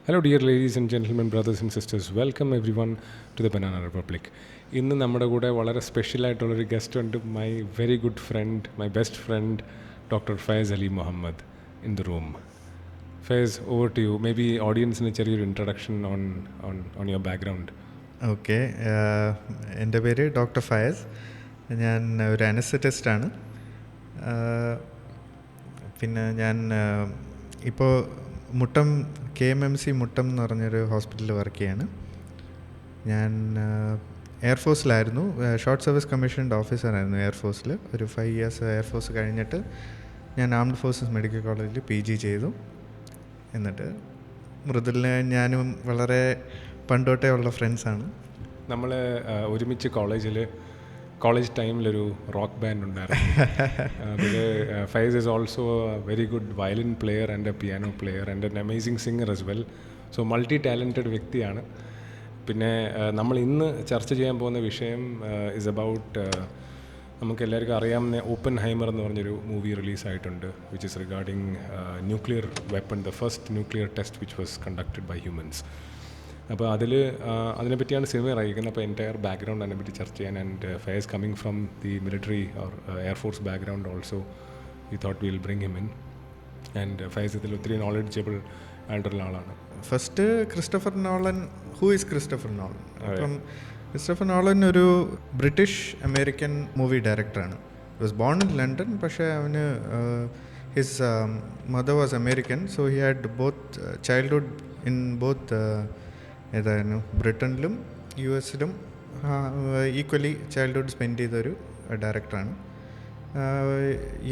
Hello dear ladies and gentlemen, brothers and sisters. Welcome everyone to the Banana Republic. ഇന്ന് നമ്മുടെ കൂടെ വളരെ സ്പെഷ്യലായിട്ടുള്ളൊരു ഗസ്റ്റ് ഉണ്ട്. My very good friend, my best friend, doctor Fayas Ali Muhammad in the room. Fayas, over to you. Maybe ഓഡിയൻസിന് ചെറിയൊരു introduction on your background. Okay, എൻ്റെ പേര് ഡോക്ടർ ഫയസ്. ഞാൻ ഒരു അനസ്തറ്റിസ്റ്റാണ്. പിന്നെ ഞാൻ ഇപ്പോൾ മുട്ടം KMMC മുട്ടം എന്ന് പറഞ്ഞൊരു ഹോസ്പിറ്റലിൽ വർക്ക് ചെയ്യാണ്. ഞാൻ എയർഫോഴ്സിലായിരുന്നു, ഷോർട്ട് സർവീസ് കമ്മീഷൻഡ് ഓഫീസറായിരുന്നു എയർഫോഴ്സിൽ. ഒരു 5 years എയർഫോഴ്സ് കഴിഞ്ഞിട്ട് ഞാൻ ആംഡ് ഫോഴ്സസ് മെഡിക്കൽ കോളേജിൽ PG ചെയ്തു. എന്നിട്ട് മൃദുലിനെ ഞാനും വളരെ പണ്ടോട്ടേ ഉള്ള ഫ്രണ്ട്സാണ്. നമ്മൾ ഒരുമിച്ച് കോളേജ് ടൈമിലൊരു റോക്ക് ബാൻഡ് ഉണ്ടായിരുന്നു. അതിൽ Faiz is also a very good violin player and a piano player and an amazing singer as well. So multi talented വ്യക്തിയാണ്. പിന്നെ നമ്മൾ ഇന്ന് ചർച്ച ചെയ്യാൻ പോകുന്ന വിഷയം ഇസ് അബൌട്ട്, നമുക്ക് എല്ലാവർക്കും അറിയാവുന്ന ഓപ്പൻഹൈമർ എന്ന് പറഞ്ഞൊരു മൂവി റിലീസായിട്ടുണ്ട്, which is regarding nuclear weapon, the first nuclear test which was conducted by humans. അപ്പോൾ അതിനെപ്പറ്റിയാണ് സിനിമ ഇറങ്ങിയിരിക്കുന്നത്. അപ്പോൾ എൻ്റയർ ബാക്ക്ഗ്രൗണ്ട് അതിനെപ്പറ്റി ചർച്ച ചെയ്യാൻ. And Fayas coming from the military or air force background also, we thought will bring him in. And Fayas ഇതിൽ ഒത്തിരി knowledgeable ആയിട്ടുള്ള ആളാണ്. First Christopher Nolan. Who is Christopher Nolan? അപ്പം ക്രിസ്റ്റഫർ നോളൻ ഒരു ബ്രിട്ടീഷ് അമേരിക്കൻ മൂവി ഡയറക്ടറാണ്. വാസ് ബോൺ ഇൻ ലണ്ടൻ, പക്ഷേ അവന് his mother was American. So he had both childhood in both ഏതായിരുന്നു ബ്രിട്ടനിലും US-ലും ഈക്വലി ചൈൽഡ്ഹുഡ് സ്പെൻഡ് ചെയ്തൊരു ഡയറക്ടറാണ്.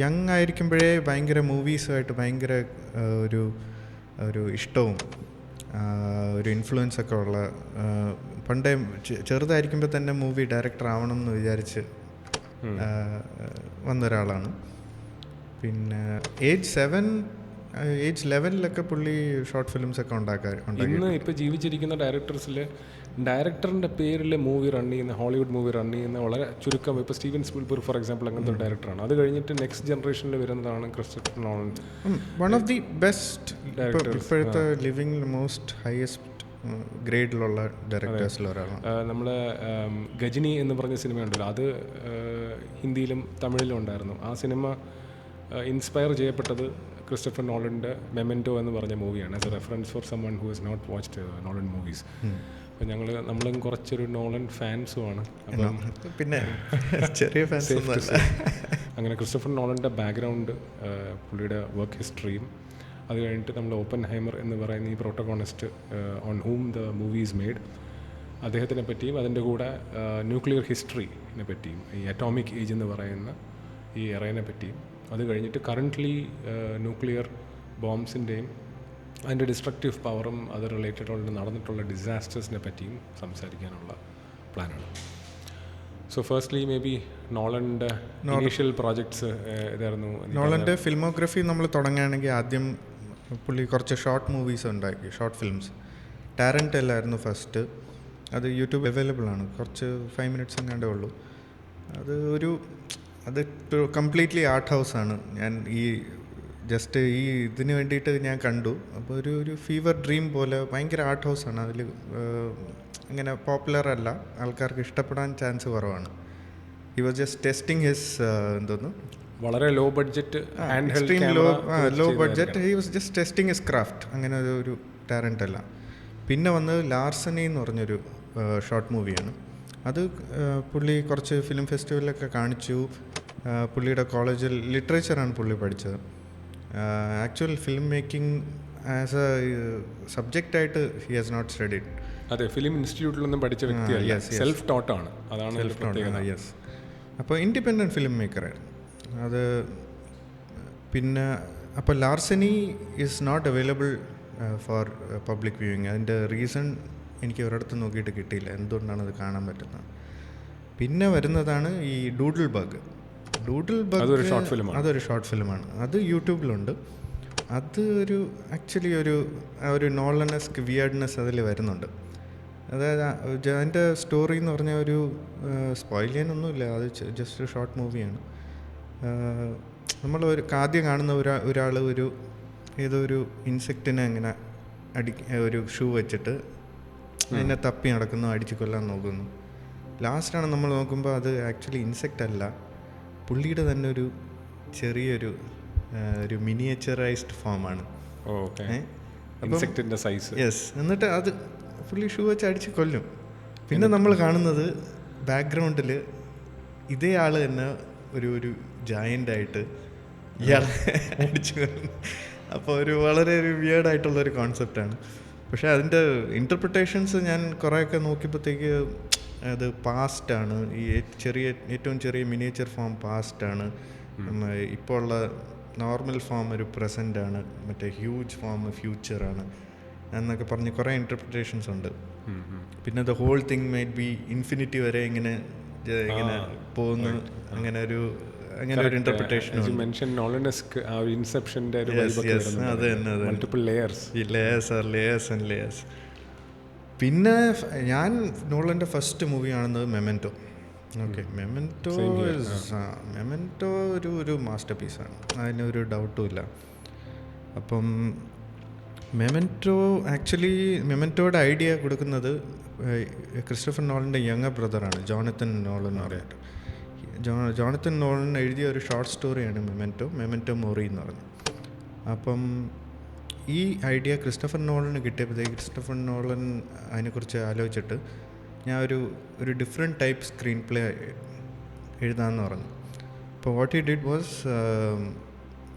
യങ് ആയിരിക്കുമ്പോഴേ ഭയങ്കര മൂവീസുമായിട്ട് ഭയങ്കര ഒരു ഇഷ്ടവും ഒരു ഇൻഫ്ലുവൻസൊക്കെ ഉള്ള, പണ്ടേ ചെറുതായിരിക്കുമ്പോൾ തന്നെ മൂവി ഡയറക്ടർ ആവണം എന്ന് വിചാരിച്ച് വന്നൊരാളാണ്. പിന്നെ ഏജ് 11 പുള്ളി ഷോർട്ട് ഫിലിംസ് ഒക്കെ ഇന്ന് ഇപ്പോൾ ജീവിച്ചിരിക്കുന്ന ഡയറക്ടറിൻ്റെ പേരിൽ മൂവി റൺ ചെയ്യുന്ന, ഹോളിവുഡ് മൂവി റൺ ചെയ്യുന്ന വളരെ ചുരുക്കം. ഇപ്പോൾ സ്റ്റീവൻ സ്പിൽബർഗ് ഫോർ എക്സാമ്പിൾ അങ്ങനത്തെ ഒരു ഡയറക്ടറാണ്. അത് കഴിഞ്ഞിട്ട് നെക്സ്റ്റ് ജനറേഷനിൽ വരുന്നതാണ് Christopher Nolan. One of the best ഇപ്പോഴത്തെ ലിവിംഗ് മോസ്റ്റ് ഹയസ്റ്റ് ഗ്രേഡിലുള്ള ഡയറക്ടേഴ്സിൽ ഒരാളാണ്. നമ്മളെ ഗജനി എന്ന് പറഞ്ഞ സിനിമയുണ്ടല്ലോ, അത് ഹിന്ദിയിലും തമിഴിലും ഉണ്ടായിരുന്നു. ആ സിനിമ ഇൻസ്പയർ ചെയ്യപ്പെട്ടത് ക്രിസ്റ്റഫർ നോളൻ്റെ മെമെൻറ്റോ എന്ന് പറഞ്ഞ മൂവിയാണ്. As a reference for someone who has not watched Nolan movies. അപ്പോൾ നമ്മളും കുറച്ചൊരു നോളൻ ഫാൻസുമാണ്. അപ്പം പിന്നെ ചെറിയ ഫാൻസ്. അങ്ങനെ ക്രിസ്റ്റഫർ നോളൻ്റെ ബാക്ക്ഗ്രൗണ്ട്, പുള്ളിയുടെ വർക്ക് ഹിസ്റ്ററിയും, അത് കഴിഞ്ഞിട്ട് നമ്മൾ ഓപ്പൻഹൈമർ എന്ന് പറയുന്ന ഈ protagonist on ഹൂം the movie is made, അദ്ദേഹത്തിനെ പറ്റിയും അതിൻ്റെ കൂടെ ന്യൂക്ലിയർ ഹിസ്റ്ററിനെ പറ്റിയും, ഈ അറ്റോമിക് ഏജ് എന്ന് പറയുന്ന ഈ എറയെ പറ്റിയും, അത് കഴിഞ്ഞിട്ട് കറൻ്റ്ലി ന്യൂക്ലിയർ ബോംബ്സിൻ്റെയും അതിൻ്റെ ഡിസ്ട്രക്റ്റീവ് പവറും അത് റിലേറ്റഡ് നടന്നിട്ടുള്ള ഡിസാസ്റ്റേഴ്സിനെ പറ്റിയും സംസാരിക്കാനുള്ള പ്ലാനാണ്. സോ ഫസ്റ്റ്ലി മേ ബി നോളൻ്റെ ഇനീഷ്യൽ പ്രോജക്ട്സ് ഏതായിരുന്നു? നോളൻ്റെ ഫിൽമോഗ്രഫി നമ്മൾ തുടങ്ങുകയാണെങ്കിൽ ആദ്യം പുള്ളി കുറച്ച് ഷോർട്ട് മൂവീസ് ഉണ്ടാക്കി, ഷോർട്ട് ഫിലിംസ്. ടാരൻറ്റല്ലായിരുന്നു ഫസ്റ്റ്. അത് യൂട്യൂബ് അവൈലബിൾ ആണ്. കുറച്ച് 5 minutes എങ്ങാണ്ടേ ഉള്ളൂ. അത് കംപ്ലീറ്റ്ലി ആർട്ട് ഹൗസാണ്. ഞാൻ ജസ്റ്റ് ഇതിന് വേണ്ടിയിട്ട് ഞാൻ കണ്ടു. അപ്പോൾ ഒരു ഫീവർ ഡ്രീം പോലെ ഭയങ്കര ആർട്ട് ഹൗസാണ്. അതിൽ അങ്ങനെ പോപ്പുലർ അല്ല, ആൾക്കാർക്ക് ഇഷ്ടപ്പെടാൻ ചാൻസ് കുറവാണ്. He was just testing his വളരെ low budget, low budget. He was just testing his craft. അങ്ങനെ ഒരു ടാലൻ്റ് അല്ല. പിന്നെ വന്നത് ലാർസനി എന്ന് പറഞ്ഞൊരു ഷോർട്ട് മൂവിയാണ്. അത് പുള്ളി കുറച്ച് ഫിലിം ഫെസ്റ്റിവലിലൊക്കെ കാണിച്ചു. പുള്ളിയുടെ കോളേജിൽ ലിറ്ററേച്ചറാണ് പുള്ളി പഠിച്ചത്. Actual film making as a സബ്ജക്റ്റായിട്ട് ഹി ഹാസ് നോട്ട് സ്റ്റഡീഡ്. അതെ, ഫിലിം ഇൻസ്റ്റിറ്റ്യൂട്ടിലൊന്നും പഠിച്ച വ്യക്തിയല്ല, സെൽഫ് ടോട്ടാണ്. അതാണ് സെൽഫ് ടോട്ടാണ്. യെസ്. അപ്പോൾ ഇൻഡിപെൻഡൻറ്റ് ഫിലിം മേക്കറായിരുന്നു അത്. പിന്നെ അപ്പോൾ larceny is not available for public viewing. അതിൻ്റെ റീസൺ എനിക്ക് ഒരിടത്ത് നോക്കിയിട്ട് കിട്ടിയില്ല, എന്തുകൊണ്ടാണ് അത് കാണാൻ പറ്റുന്നത്. പിന്നെ വരുന്നതാണ് ഈ ഡൂഡിൽ ബഗ്. അതൊരു ഷോർട്ട് ഫിലിമാണ്. അത് യൂട്യൂബിലുണ്ട്. അത് ആക്ച്വലി ഒരു നോളനെസ്ക് വിയർഡ്നെസ് അതിൽ വരുന്നുണ്ട്. അതായത് അതിൻ്റെ സ്റ്റോറി എന്ന് പറഞ്ഞാൽ ഒരു സ്പോയിൽ ചെയ്യാനൊന്നുമില്ല, അത് ജസ്റ്റ് ഒരു ഷോർട്ട് മൂവിയാണ്. നമ്മൾ ആദ്യം കാണുന്ന ഒരാൾ ഏതോ ഒരു ഇൻസെക്റ്റിനെ ഇങ്ങനെ ഒരു ഷൂ വെച്ചിട്ട് അതിനെ തപ്പി നടക്കുന്നു, അടിച്ച് കൊല്ലാൻ നോക്കുന്നു. ലാസ്റ്റാണ് നമ്മൾ നോക്കുമ്പോൾ അത് ആക്ച്വലി ഇൻസെക്റ്റ് അല്ല, പുള്ളിയുടെ തന്നെ ഒരു ചെറിയൊരു ഒരു മിനിയേച്ചറൈസ്ഡ് ഫോമാണ്. യെസ്. എന്നിട്ട് അത് പുള്ളി ഷൂ വെച്ച് അടിച്ച് കൊല്ലും. പിന്നെ നമ്മൾ കാണുന്നത് ബാക്ക്ഗ്രൗണ്ടിൽ ഇതേ ആൾ തന്നെ ഒരു ജയൻ്റായിട്ട് ഇയാൾ അടിച്ചു കൊല്ലും. അപ്പോൾ വളരെ ഒരു വിയേർഡായിട്ടുള്ളൊരു കോൺസെപ്റ്റാണ്. പക്ഷേ അതിൻ്റെ ഇൻ്റർപ്രിട്ടേഷൻസ് ഞാൻ കുറേയൊക്കെ നോക്കിയപ്പോഴത്തേക്ക് അത് പാസ്റ്റാണ്. ഈ ഏറ്റവും ചെറിയ മിനിയേച്ചർ ഫോം പാസ്റ്റാണ്, ഇപ്പോൾ ഉള്ള നോർമൽ ഫോം ഒരു പ്രസൻ്റാണ്, മറ്റേ ഹ്യൂജ് ഫോം ഫ്യൂച്ചറാണ് എന്നൊക്കെ പറഞ്ഞ് കുറേ ഇൻ്റർപ്രിട്ടേഷൻസ് ഉണ്ട്. പിന്നെ the whole thing might be infinity വരെ ഇങ്ങനെ പോകുന്നു, അങ്ങനെ ഒരു ഇന്റർപ്രിട്ടേഷൻ. പിന്നെ ഞാൻ നോളൻ്റെ ഫസ്റ്റ് മൂവി കാണുന്നത് മെമെൻറ്റോ. മെമെൻറ്റോ ഒരു മാസ്റ്റർ പീസാണ്, അതിനൊരു ഡൗട്ടും ഇല്ല. അപ്പം മെമെൻറ്റോയുടെ ഐഡിയ കൊടുക്കുന്നത് ക്രിസ്റ്റഫർ നോളൻ്റെ യങ്ങർ ബ്രദറാണ്, ജോണത്തൻ നോളൻ എന്ന് പറഞ്ഞിട്ട്. ജോണത്തൻ നോളൻ എഴുതിയ ഒരു ഷോർട്ട് സ്റ്റോറിയാണ് മെമെൻറ്റോ മോറി എന്ന് പറഞ്ഞു. അപ്പം ഈ ഐഡിയ ക്രിസ്റ്റഫർ നോളന് കിട്ടിയപ്പോഴത്തേക്ക് ക്രിസ്റ്റഫർ നോളൻ അതിനെക്കുറിച്ച് ആലോചിച്ചിട്ട് ഞാൻ ഒരു ഡിഫറെൻറ്റ് ടൈപ്പ് സ്ക്രീൻ പ്ലേ എഴുതാമെന്ന് പറഞ്ഞു. അപ്പോൾ what he did was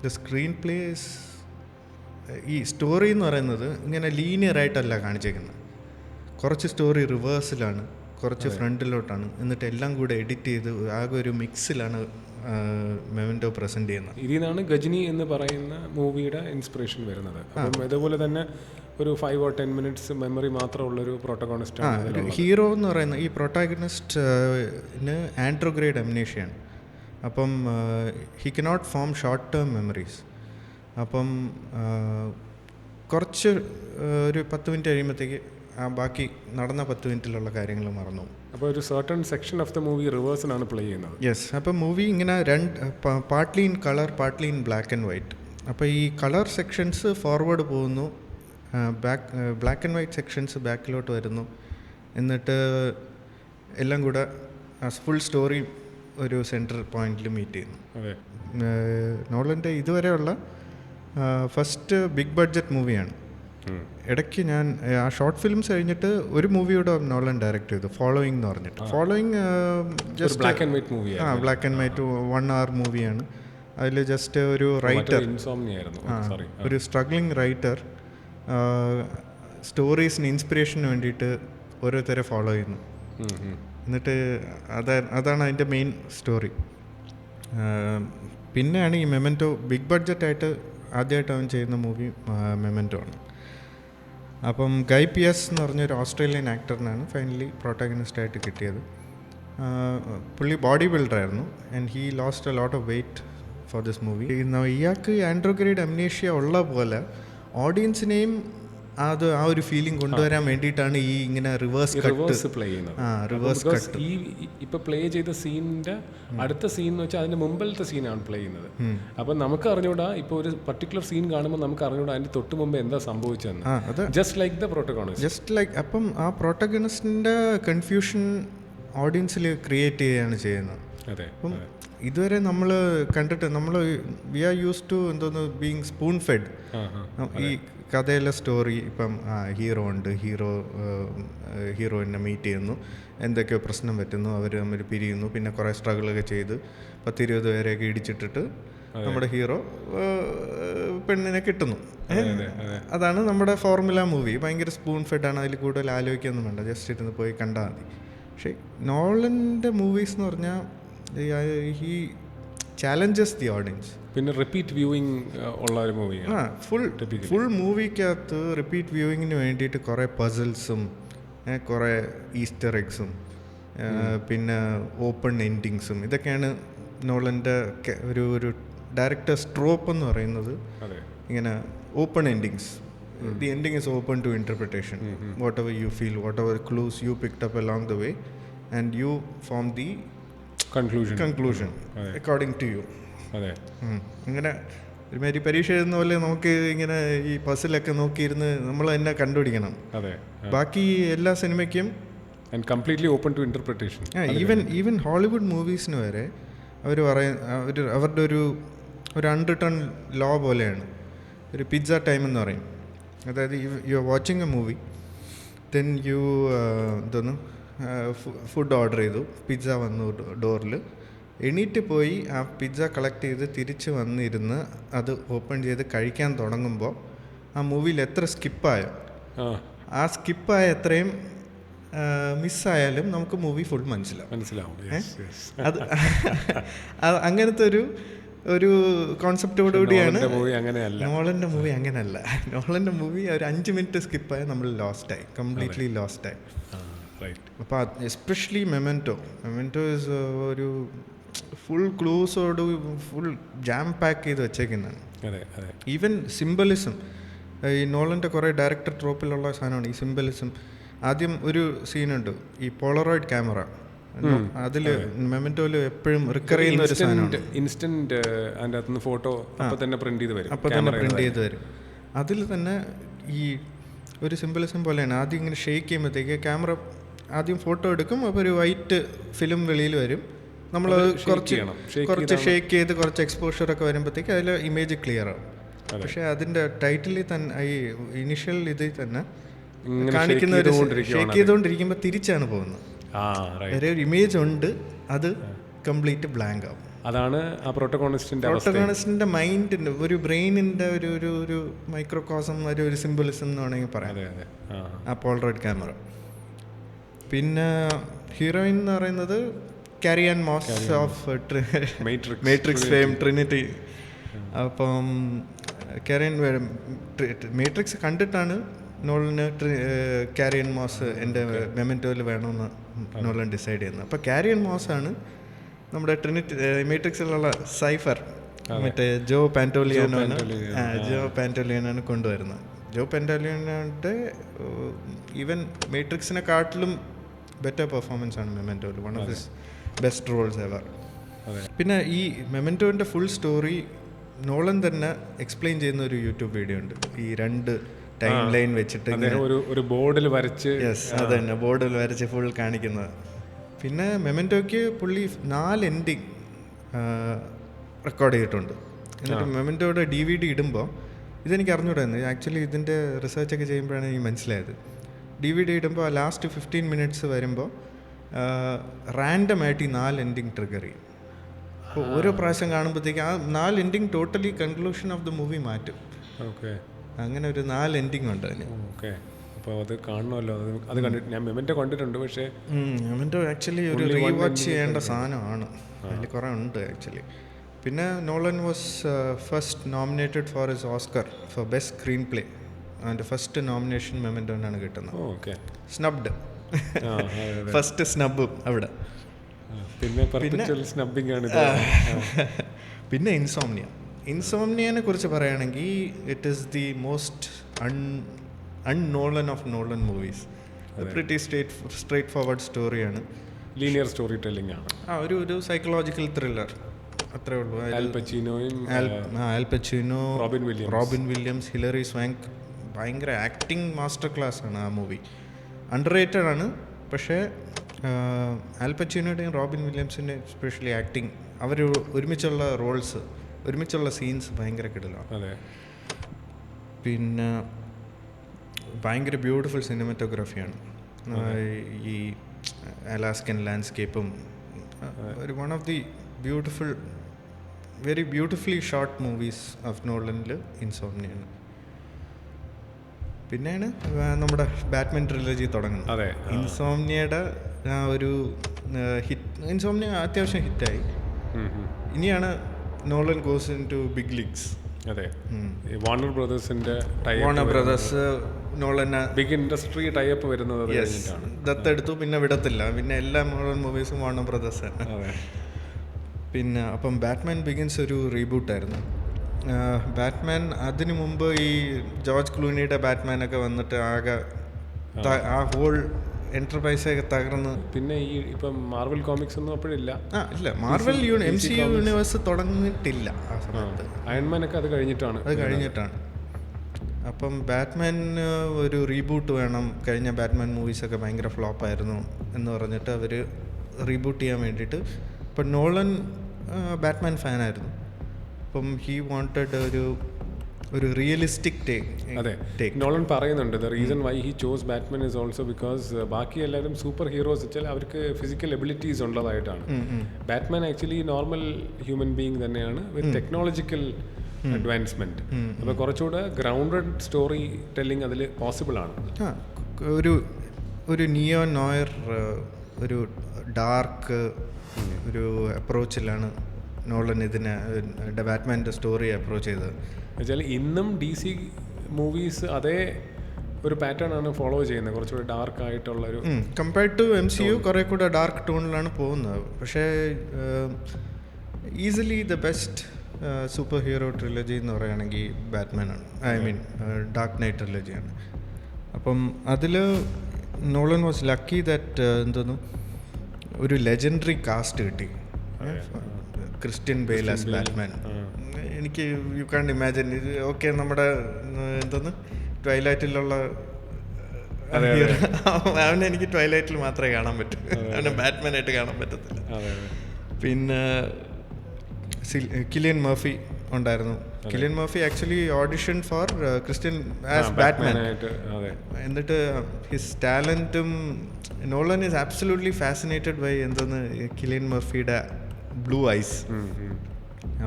the screen place, ഈ സ്റ്റോറി എന്ന് പറയുന്നത് ഇങ്ങനെ ലീനിയറായിട്ടല്ല കാണിച്ചേക്കുന്നത്. കുറച്ച് സ്റ്റോറി റിവേഴ്സിലാണ്, കുറച്ച് ഫ്രണ്ടിലോട്ടാണ്, എന്നിട്ട് എല്ലാം കൂടെ എഡിറ്റ് ചെയ്ത് ആകെ ഒരു മിക്സിലാണ് മെമെൻറ്റോ പ്രസൻറ്റ് ചെയ്യുന്നത്. ഇതിൽ നിന്നാണ് ഗജനി എന്ന് പറയുന്ന മൂവിയുടെ ഇൻസ്പിറേഷൻ വരുന്നത്. അപ്പം ഇതുപോലെ തന്നെ ഒരു 5 or 10 minutes മെമ്മറി മാത്രമുള്ളൊരു പ്രോട്ടഗോണിസ്റ്റ് ഹീറോ എന്ന് പറയുന്ന ഈ പ്രോട്ടാഗണിസ്റ്റിന് ആൻഡ്രോഗ്രേഡ് അമ്നേഷ്യയാണ്. അപ്പം he cannot form short term memories. അപ്പം കുറച്ച് ഒരു 10 മിനിറ്റ് കഴിയുമ്പോഴത്തേക്ക് ബാക്കി നടന്ന 10 മിനിറ്റിലുള്ള കാര്യങ്ങൾ മറന്നു. അപ്പോൾ ഒരു certain section of the movie റിവേഴ്സിനാണ് പ്ലേ ചെയ്യുന്നത്. യെസ്. അപ്പം മൂവി ഇങ്ങനെ partly in colour, partly in black and white. അപ്പോൾ ഈ കളർ സെക്ഷൻസ് ഫോർവേഡ് പോകുന്നു, ബ്ലാക്ക് ആൻഡ് വൈറ്റ് സെക്ഷൻസ് ബാക്കിലോട്ട് വരുന്നു, എന്നിട്ട് എല്ലാം കൂടെ ഫുൾ സ്റ്റോറി ഒരു സെൻട്രൽ പോയിന്റിൽ മീറ്റ് ചെയ്യുന്നു. നോളൻ്റെ ഇതുവരെയുള്ള ഫസ്റ്റ് ബിഗ് ബഡ്ജറ്റ് മൂവിയാണ്. ഇടയ്ക്ക് ഞാൻ ആ ഷോർട്ട് ഫിലിംസ് കഴിഞ്ഞിട്ട് ഒരു മൂവിയോടെ നോളൻ ഡയറക്റ്റ് ചെയ്തു, ഫോളോയിങ് എന്ന് പറഞ്ഞിട്ട്. Following just black and white movie, black and white 1 hour മൂവിയാണ്. അതിൽ ജസ്റ്റ് ഒരു റൈറ്റർ, ഒരു സ്ട്രഗ്ലിംഗ് റൈറ്റർ സ്റ്റോറീസിന് ഇൻസ്പിറേഷന് വേണ്ടിയിട്ട് ഓരോരുത്തരെ ഫോളോ ചെയ്യുന്നു. എന്നിട്ട് അതാണ് അതിൻ്റെ മെയിൻ സ്റ്റോറി. പിന്നെയാണ് ഈ മെമെൻറ്റോ ബിഗ് ബഡ്ജറ്റായിട്ട് ആദ്യമായിട്ട് അവൻ ചെയ്യുന്ന മൂവി മെമെൻറ്റോ ആണ്. അപ്പം ഗൈ പിയസ് എന്ന് പറഞ്ഞൊരു ഓസ്ട്രേലിയൻ ആക്ടറിനാണ് ഫൈനലി പ്രോട്ടാഗണിസ്റ്റായിട്ട് കിട്ടിയത്. പുള്ളി ബോഡി ബിൽഡറായിരുന്നു and he lost a lot of weight for this movie. ഇയാൾക്ക് ആൻഡ്രോഗ്രേഡ് അമ്നേഷ്യ ഉള്ള പോലെ ഓഡിയൻസിനെയും ആ ഒരു ഫീലിംഗ് കൊണ്ടുവരാൻ വേണ്ടിയിട്ടാണ് ഈ ഇങ്ങനെ റിവേഴ്സ് പ്ലേ ചെയ്യുന്നത്. ഈ ഇപ്പൊ പ്ലേ ചെയ്ത സീനിന്റെ അടുത്ത സീൻ എന്ന് വെച്ചാൽ അതിന്റെ മുമ്പിലത്തെ സീനാണ് പ്ലേ ചെയ്യുന്നത്. അപ്പൊ നമുക്ക് അറിഞ്ഞൂടാ, ഇപ്പൊ ഒരു പർട്ടിക്കുലർ സീൻ കാണുമ്പോൾ നമുക്ക് അറിഞ്ഞൂടാ അതിന്റെ തൊട്ട് മുമ്പ് എന്താ സംഭവിച്ചതെന്ന്. Just like the protagonist, just like. അപ്പം ആ പ്രോട്ടഗോണിസ്റ്റിന്റെ കൺഫ്യൂഷൻ ഓഡിയൻസിൽ ക്രിയേറ്റ് ചെയ്യുകയാണ് ചെയ്യുന്നത്. അപ്പം ഇതുവരെ നമ്മൾ കണ്ടിട്ട് വി ആർ യൂസ് ടു എന്തോന്ന് ബീങ് സ്പൂൺ ഫെഡ്. ഈ കഥയിലെ സ്റ്റോറി ഇപ്പം ഹീറോ ഉണ്ട്, ഹീറോയിനെ മീറ്റ് ചെയ്യുന്നു, എന്തൊക്കെയോ പ്രശ്നം പറ്റുന്നു, അവർ തമ്മിൽ പിരിയുന്നു, പിന്നെ കുറേ സ്ട്രഗിളൊക്കെ ചെയ്ത് 10-20 പേരെയൊക്കെ ഇടിച്ചിട്ടിട്ട് നമ്മുടെ ഹീറോ പെണ്ണിനെ കിട്ടുന്നു. അതാണ് നമ്മുടെ ഫോർമുല മൂവി. ഭയങ്കര സ്പൂൺ ഫെഡാണ്, അതിൽ കൂടുതൽ ആലോചിക്കൊന്നും വേണ്ട, ജസ്റ്റ് ഇരുന്ന് പോയി കണ്ടാൽ മതി. പക്ഷേ നോളൻ്റെ മൂവീസ് എന്ന് പറഞ്ഞാൽ ഹി ചാലഞ്ചസ് ദി ഓഡിയൻസ്. പിന്നെ റിപ്പീറ്റ് വ്യൂയിങ് ഉള്ള ഒരു മൂവിയാണ്. ഫുൾ മൂവിക്കകത്ത് റിപ്പീറ്റ് വ്യൂയിങ്ങിന് വേണ്ടിയിട്ട് കുറേ പസിൽസും കുറേ ഈസ്റ്റർ എഗ്സും പിന്നെ ഓപ്പൺ എൻഡിങ്സും ഇതൊക്കെയാണ് നോളൻ്റെ ഒരു ഡയറക്ടർ സ്ട്രോപ്പ് എന്ന് പറയുന്നത്. ഇങ്ങനെ open endings, the ending is open to interpretation. Whatever you feel, whatever clues you picked up along the way and you form the conclusion according to you. അതെ, ഇങ്ങനെ ഒരുമാതിരി പരീക്ഷ എഴുതുന്ന പോലെ നമുക്ക് ഇങ്ങനെ ഈ പസിലൊക്കെ നോക്കിയിരുന്ന് നമ്മൾ തന്നെ കണ്ടുപിടിക്കണം. അതെ, ബാക്കി എല്ലാ സിനിമയ്ക്കും and completely open to interpretation. Even Hollywood മൂവീസിന് വരെ അവർ അവരുടെ ഒരു അൺറിട്ടൺ ലോ പോലെയാണ്. ഒരു പിസ്സ ടൈം എന്ന് പറയും. അതായത് you are watching A movie, then you food order ചെയ്തു, പിസ്സ വന്നു ഡോറിൽ, എണീറ്റ് പോയി ആ പിസ്സ കളക്ട് ചെയ്ത് തിരിച്ച് വന്നിരുന്ന് അത് ഓപ്പൺ ചെയ്ത് കഴിക്കാൻ തുടങ്ങുമ്പോൾ ആ മൂവിയിൽ എത്ര സ്കിപ്പായോ ആ സ്കിപ്പായ എത്രയും മിസ്സായാലും നമുക്ക് മൂവി ഫുൾ മനസ്സിലാവും. അത് അങ്ങനത്തെ ഒരു കോൺസെപ്റ്റോടുകൂടിയാണ് നോളൻ്റെ മൂവി. അങ്ങനെയല്ല, നോളൻ്റെ മൂവി ഒരു 5 മിനിറ്റ് സ്കിപ്പായി നമ്മൾ ലോസ്റ്റായി, കംപ്ലീറ്റ്ലി ലോസ്റ്റായി. അപ്പോൾ എസ്പെഷ്യലി മെമെൻറ്റോ ഇസ് ഒരു ഫുൾ ക്ലൂസോട് ഫുൾ ജാം പാക്ക് ചെയ്ത് വെച്ചേക്കുന്നതാണ്. ഈവൻ സിംബലിസം, ഈ നോളൻ്റെ കുറേ ഡയറക്ടർ ട്രോപ്പിലുള്ള സാധനമാണ് ഈ സിംബലിസം. ആദ്യം ഒരു സീനുണ്ട്, ഈ പോളറോയിഡ് ക്യാമറ, അതിൽ മെമെന്റോയിൽ എപ്പോഴും റിക്കർ ചെയ്യുന്ന ഒരു സാധനമാണ്. ഇൻസ്റ്റന്റ് അതിൻ്റെ അകത്തുനിന്ന് ഫോട്ടോ അപ്പോൾ തന്നെ പ്രിന്റ് ചെയ്ത് വരും. അതിൽ തന്നെ ഈ ഒരു സിംബലിസം പോലെയാണ്. ആദ്യം ഇങ്ങനെ ഷേക്ക് ചെയ്യുമ്പോഴത്തേക്ക് ക്യാമറ ആദ്യം ഫോട്ടോ എടുക്കും, അപ്പോൾ ഒരു വൈറ്റ് ഫിലിം വെളിയിൽ വരും. നമ്മൾ കുറച്ച് ഷേക്ക് ചെയ്ത് കുറച്ച് എക്സ്പോഷറൊക്കെ വരുമ്പോഴത്തേക്ക് അതിൽ ഇമേജ് ക്ലിയർ ആവും. പക്ഷേ അതിൻ്റെ ടൈറ്റിലിൽ തന്നെ ഈ ഇനിഷ്യൽ ഇതിൽ തന്നെ കാണിക്കുന്ന ഒരു ഷേക്ക് ചെയ്തുകൊണ്ടിരിക്കുമ്പോൾ തിരിച്ചാണ് പോകുന്നത്. ഒരു ഇമേജ് ഉണ്ട്, അത് കംപ്ലീറ്റ് ബ്ലാങ്ക് ആവും. അതാണ് ആ പ്രോട്ടഗോണിസ്റ്റിന്റെ മൈൻഡിന്റെ ഒരു ബ്രെയിനിന്റെ ഒരു മൈക്രോകോസം, ഒരു സിംബലിസം എന്ന് വേണമെങ്കിൽ പറയാം ആ പോളറോയിഡ് ക്യാമറ. പിന്നെ ഹീറോയിൻ എന്ന് പറയുന്നത് Carrie Anne Moss of Matrix fame, Trinity. അപ്പം മേട്രിക്സ് കണ്ടിട്ടാണ് നോളന് കാരി ആൻ മോസ് എൻ്റെ മെമെന്റോയിൽ വേണമെന്ന് നോളൻ ഡിസൈഡ് ചെയ്യുന്നത്. അപ്പോൾ കാരി ആൻ മോസ് ആണ് നമ്മുടെ മേട്രിക്സിലുള്ള സൈഫർ, മറ്റേ ജോ പാന്റോലിയനാണ് കൊണ്ടുവരുന്നത്. ജോ പാന്റോലിയനായിട്ട് ഈവൻ മേട്രിക്സിനെ കാട്ടിലും ബെറ്റർ പെർഫോമൻസ് ആണ് മെമെന്റോയിൽ. One of his best roles ever. പിന്നെ ഈ മെമെന്റോൻ്റെ ഫുൾ സ്റ്റോറി നോളൻ തന്നെ എക്സ്പ്ലെയിൻ ചെയ്യുന്ന ഒരു യൂട്യൂബ് വീഡിയോ ഉണ്ട്. ഈ 2 ടൈം ലൈൻ വെച്ചിട്ട് ഒരു ബോർഡിൽ വരച്ച്, അത് തന്നെ ബോർഡിൽ വരച്ച് ഫുൾ കാണിക്കുന്നത്. പിന്നെ മെമെന്റോയ്ക്ക് പുള്ളി 4 എൻഡിങ് റെക്കോർഡ് ചെയ്തിട്ടുണ്ട്. എന്നിട്ട് മെമെന്റോയുടെ DVD ഇടുമ്പോൾ, ഇതെനിക്ക് അറിഞ്ഞൂടായിരുന്നു ആക്ച്വലി, ഇതിൻ്റെ റിസർച്ചൊക്കെ ചെയ്യുമ്പോഴാണ് എനിക്ക് മനസ്സിലായത്. DVD ഇടുമ്പോൾ ആ ലാസ്റ്റ് 15 മിനിറ്റ്സ് വരുമ്പോൾ റാൻഡമായിട്ട് ഈ 4 എൻഡിങ് ട്രിഗർ ചെയ്യും. അപ്പോൾ ഓരോ പ്രാവശ്യം കാണുമ്പോഴത്തേക്ക് ആ 4 ending totally conclusion of the movie മാറ്റും. അങ്ങനെ ഒരു 4 എൻഡിങ് ഉണ്ട് അതിന്. അപ്പോൾ അത് കാണണമല്ലോ. അത് കണ്ടിട്ട് ഞാൻ മെമെന്റോ കണ്ടിട്ടുണ്ട്, പക്ഷേ മെമെന്റോ ആക്ച്വലി ഒരു റീവാച്ച് ചെയ്യേണ്ട സാധനമാണ്. അതിൽ കുറേ ഉണ്ട് ആക്ച്വലി. പിന്നെ Nolan was first nominated for his Oscar for best screenplay. അതിൻ്റെ ഫസ്റ്റ് നോമിനേഷൻ മെമെന്റോനാണ് കിട്ടുന്നത്. സ്നബ്ഡ്, ഫസ്റ്റ് സ്നബും അവിടെ. പിന്നെ ഇൻസോംനിയനെ കുറിച്ച് പറയുകയാണെങ്കിൽ ഇറ്റ് ഈസ് ദി മോസ്റ്റ് അൺനോളൻ of Nolan movies. Pretty straightforward സ്റ്റോറിയാണ്, ലീനിയർ സ്റ്റോറി ടെല്ലിംഗ് ആണ്. ഒരു സൈക്കോളജിക്കൽ ത്രില്ലർ, അത്രേ ഉള്ളൂ. Al Pacino, Robin Williams, Hilary Swank, ഭയങ്കര ആക്ടിങ് മാസ്റ്റർ ക്ലാസ് ആണ് ആ മൂവി. അണ്ടർ റേറ്റഡ് ആണ്, പക്ഷേ ആൽ പച്ചീനോയുടെയും റോബിൻ വില്യംസിൻ്റെ എസ്പെഷ്യലി ആക്ടിങ്, അവർ ഒരുമിച്ചുള്ള റോൾസ്, ഒരുമിച്ചുള്ള സീൻസ് ഭയങ്കര കിടലാണ്. പിന്നെ ഭയങ്കര ബ്യൂട്ടിഫുൾ സിനിമാറ്റോഗ്രാഫിയാണ്. ഈ അലാസ്കൻ ലാൻഡ്സ്കേപ്പും ഒരു one of the very beautifully shot movies of നോളനിൽ ഇൻസോംനിയാണ്. പിന്നെയാണ് നമ്മുടെ ബാറ്റ്മാൻ ട്രിലോജി തുടങ്ങുന്നത്. ഇൻസോംനിയയുടെ ഒരു ഹിറ്റ്, ഇൻസോംനിയ അത്യാവശ്യം ഹിറ്റായി. ഇനിയാണ് Nolan goes into big leagues. Warner Brothers നോളന് ബിഗ് ഇൻഡസ്ട്രി ടൈപ്പ് വരുന്നത് ദത്തെടുത്തു. പിന്നെ വിടത്തില്ല, പിന്നെ എല്ലാ നോളൻ മൂവീസും വാർണർ ബ്രദേഴ്സ് ആണ്. പിന്നെ അപ്പം ബാറ്റ്മാൻ ബിഗിൻസ് ഒരു റീബൂട്ടായിരുന്നു. ബാറ്റ്മാൻ അതിനു മുമ്പ് ഈ ജോർജ് ക്ലൂനിയുടെ ബാറ്റ്മാനൊക്കെ വന്നിട്ട് ആകെ ആ ഹോൾ എൻ്റർപ്രൈസൊക്കെ തകർന്ന്. പിന്നെ ഈ ഇപ്പം മാർവൽ കോമിക്സ് ഒന്നും അപ്പോഴില്ല. ഇല്ല, മാർവൽ MCU യൂണിവേഴ്സ് തുടങ്ങിയിട്ടില്ല ആ സമയത്ത്. അയൺമാനൊക്കെ അത് കഴിഞ്ഞിട്ടാണ്. അപ്പം ബാറ്റ്മാൻ ഒരു റീബൂട്ട് വേണം, കഴിഞ്ഞ ബാറ്റ്മാൻ മൂവീസൊക്കെ ഭയങ്കര ഫ്ലോപ്പായിരുന്നു എന്ന് പറഞ്ഞിട്ട് അവർ റീബൂട്ട് ചെയ്യാൻ വേണ്ടിയിട്ട്. ഇപ്പം നോളൻ ബാറ്റ്മാൻ ഫാനായിരുന്നു. അപ്പം ഹീ വാണ്ടഡ് ഒരു റിയലിസ്റ്റിക് ടേക്ക്. നോളൻ പറയുന്നുണ്ട് the reason why he chose Batman is also because ബാക്കി എല്ലാവരും സൂപ്പർ ഹീറോസ് വെച്ചാൽ അവർക്ക് ഫിസിക്കൽ എബിലിറ്റീസ് ഉള്ളതായിട്ടാണ്. Batman actually normal human being തന്നെയാണ് വിത്ത് ടെക്നോളജിക്കൽ അഡ്വാൻസ്മെന്റ്. അപ്പോൾ കുറച്ചുകൂടെ ഗ്രൗണ്ടഡ് സ്റ്റോറി ടെല്ലിംഗ് അതിൽ പോസിബിൾ ആണ്. ഒരു നിയോ നോയർ, ഒരു ഡാർക്ക് ഒരു അപ്രോച്ചിലാണ് നോളൻ ഇതിനെ ബാറ്റ്മാൻ്റെ സ്റ്റോറി അപ്രോച്ച് ചെയ്തത്. എന്നുവെച്ചാൽ ഇന്നും DC മൂവീസ് അതേ ഒരു പാറ്റേൺ ആണ് ഫോളോ ചെയ്യുന്നത്, കുറച്ചുകൂടി ഡാർക്ക് ആയിട്ടുള്ളൊരു. കമ്പയർഡ് ടു MCU കുറേ കൂടെ ഡാർക്ക് ടോണിലാണ് പോകുന്നത്. പക്ഷേ easily the best super hero trilogy എന്ന് പറയുകയാണെങ്കിൽ ബാറ്റ്മാനാണ്. Dark night ട്രിലജിയാണ്. അപ്പം അതിൽ നോളൻ വാസ് ലക്കി ദാറ്റ് എന്തോന്നു ഒരു ലെജൻഡറി കാസ്റ്റ് കിട്ടി. Christian bail as Batman. എനിക്ക് യു കാൺ ഇമാജിൻ ഇത്. ഓക്കെ, നമ്മുടെ എന്തോന്ന് ട്വൈലൈറ്റിലുള്ള അവനെ എനിക്ക് ട്വൈലൈറ്റിൽ മാത്രമേ കാണാൻ പറ്റൂ, അവനെ ബാറ്റ്മാനായിട്ട് കാണാൻ പറ്റത്തില്ല. പിന്നെ കിലിയൻ മർഫി ഉണ്ടായിരുന്നു. Cillian Murphy actually audition for Christian as Batman. എന്നിട്ട് ഹിസ് ടാലൻറ്റും Nolan is absolutely fascinated by എന്തോന്ന് കിലിയൻ മർഫിയുടെ ബ്ലൂ ഐസ്.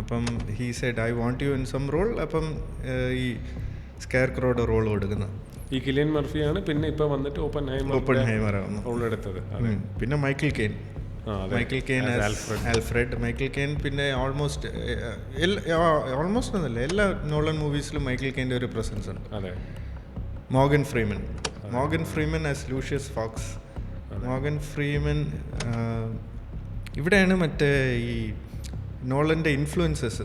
അപ്പം he said I want you in some role. അപ്പം ഈ സ്കെയർക്രോയുടെ റോൾ കൊടുക്കുന്നത് ഈ കിലിയൻ മർഫിയാണ്. പിന്നെ ഇപ്പം വന്നിട്ട് ഓപ്പൺഹൈമർ റോൾ എടുത്തത്. പിന്നെ Michael Caine Alfred. Michael Caine പിന്നെ ഓൾമോസ്റ്റ് ഒന്നല്ല, എല്ലാ നോളൻ മൂവീസിലും മൈക്കിൾ കെയ്ൻ്റെ ഒരു പ്രസൻസ് ഉണ്ട്. Morgan Freeman as Lucius Fox. Morgan Freeman ഇവിടെയാണ് മറ്റേ ഈ നോളൻ്റെ ഇൻഫ്ലുവൻസസ്.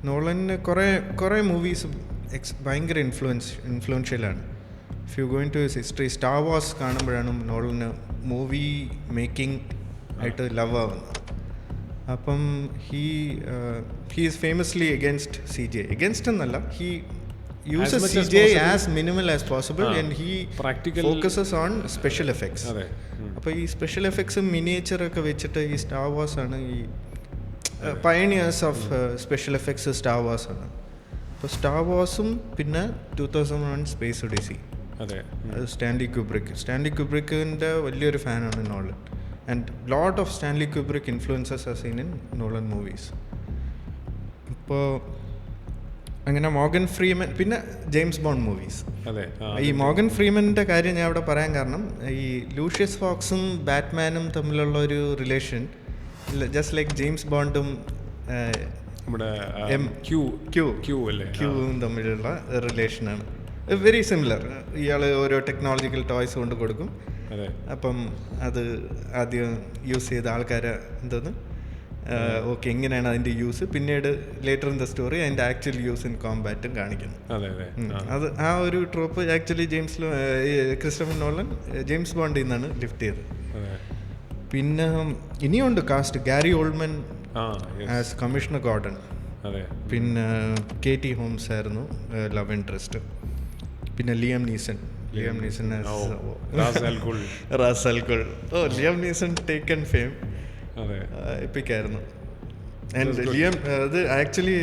നോളന് കുറേ മൂവീസ് ഭയങ്കര ഇൻഫ്ലുവൻഷ്യലാണ്. If you going to his history, Star Wars കാണുമ്പോഴാണ് നോളന് മൂവി മേക്കിംഗ് ആയിട്ട് ലവ് ആവുന്നത്. അപ്പം he is famously against CGI. Against എന്നല്ല, he uses CGI as minimal as possible and he focuses on special effects. അപ്പോൾ ഈ സ്പെഷ്യൽ എഫക്ട്സും മിനിയേച്ചറൊക്കെ വെച്ചിട്ട് ഈ സ്റ്റാർ വാർസ് ആണ് ഈ pioneers of special effects. Star wars ആണ്. അപ്പോൾ സ്റ്റാർ വാർസും പിന്നെ 2001 സ്പേസ് ഒഡിസി, സ്റ്റാൻലി കുബ്രിക്കിൻ്റെ വലിയൊരു ഫാനാണ് Nolan. And lot of Stanley Kubrick influences are seen in Nolan movies. ഇപ്പോൾ അങ്ങനെ മോർഗൻ ഫ്രീമൻ, പിന്നെ ജെയിംസ് ബോണ്ട് മൂവീസ്. ഈ മോർഗൻ ഫ്രീമൻ്റെ കാര്യം ഞാൻ ഇവിടെ പറയാൻ കാരണം, ഈ ലൂഷ്യസ് ഫോക്സും ബാറ്റ്മാനും തമ്മിലുള്ള ഒരു റിലേഷൻ ജസ്റ്റ് ലൈക്ക് ജെയിംസ് ബോണ്ടും ക്യൂവും തമ്മിലുള്ള റിലേഷനാണ്. Very similar. ഇയാൾ ഓരോ ടെക്നോളജിക്കൽ ടോയ്സ് കൊണ്ട് കൊടുക്കും. അപ്പം അത് ആദ്യം യൂസ് ചെയ്ത ആൾക്കാരെ എന്തോന്ന് ഓക്കെ എങ്ങനെയാണ് അതിൻ്റെ യൂസ്, പിന്നീട് ലേറ്റർ ഇൻ ദ സ്റ്റോറി അതിൻ്റെ ആക്ച്വൽ യൂസ് ഇൻ കോമ്പാറ്റും കാണിക്കുന്നു. അത് ആ ഒരു trope actually Christopher Nolan James ബോണ്ടിൽ നിന്നാണ് ലിഫ്റ്റ് ചെയ്തത്. പിന്നെ ഇനിയുണ്ട് cast. Gary Oldman as commissioner Gordon. പിന്നെ KT ഹോംസ് ആയിരുന്നു ലവ് ഇൻട്രസ്റ്റ്. പിന്നെ Liam Neeson Ra's al Ghul. Liam Neeson Taken fame എപ്പിക്കായിരുന്നു. ആൻഡ് ലിയം അത് ആക്ച്വലി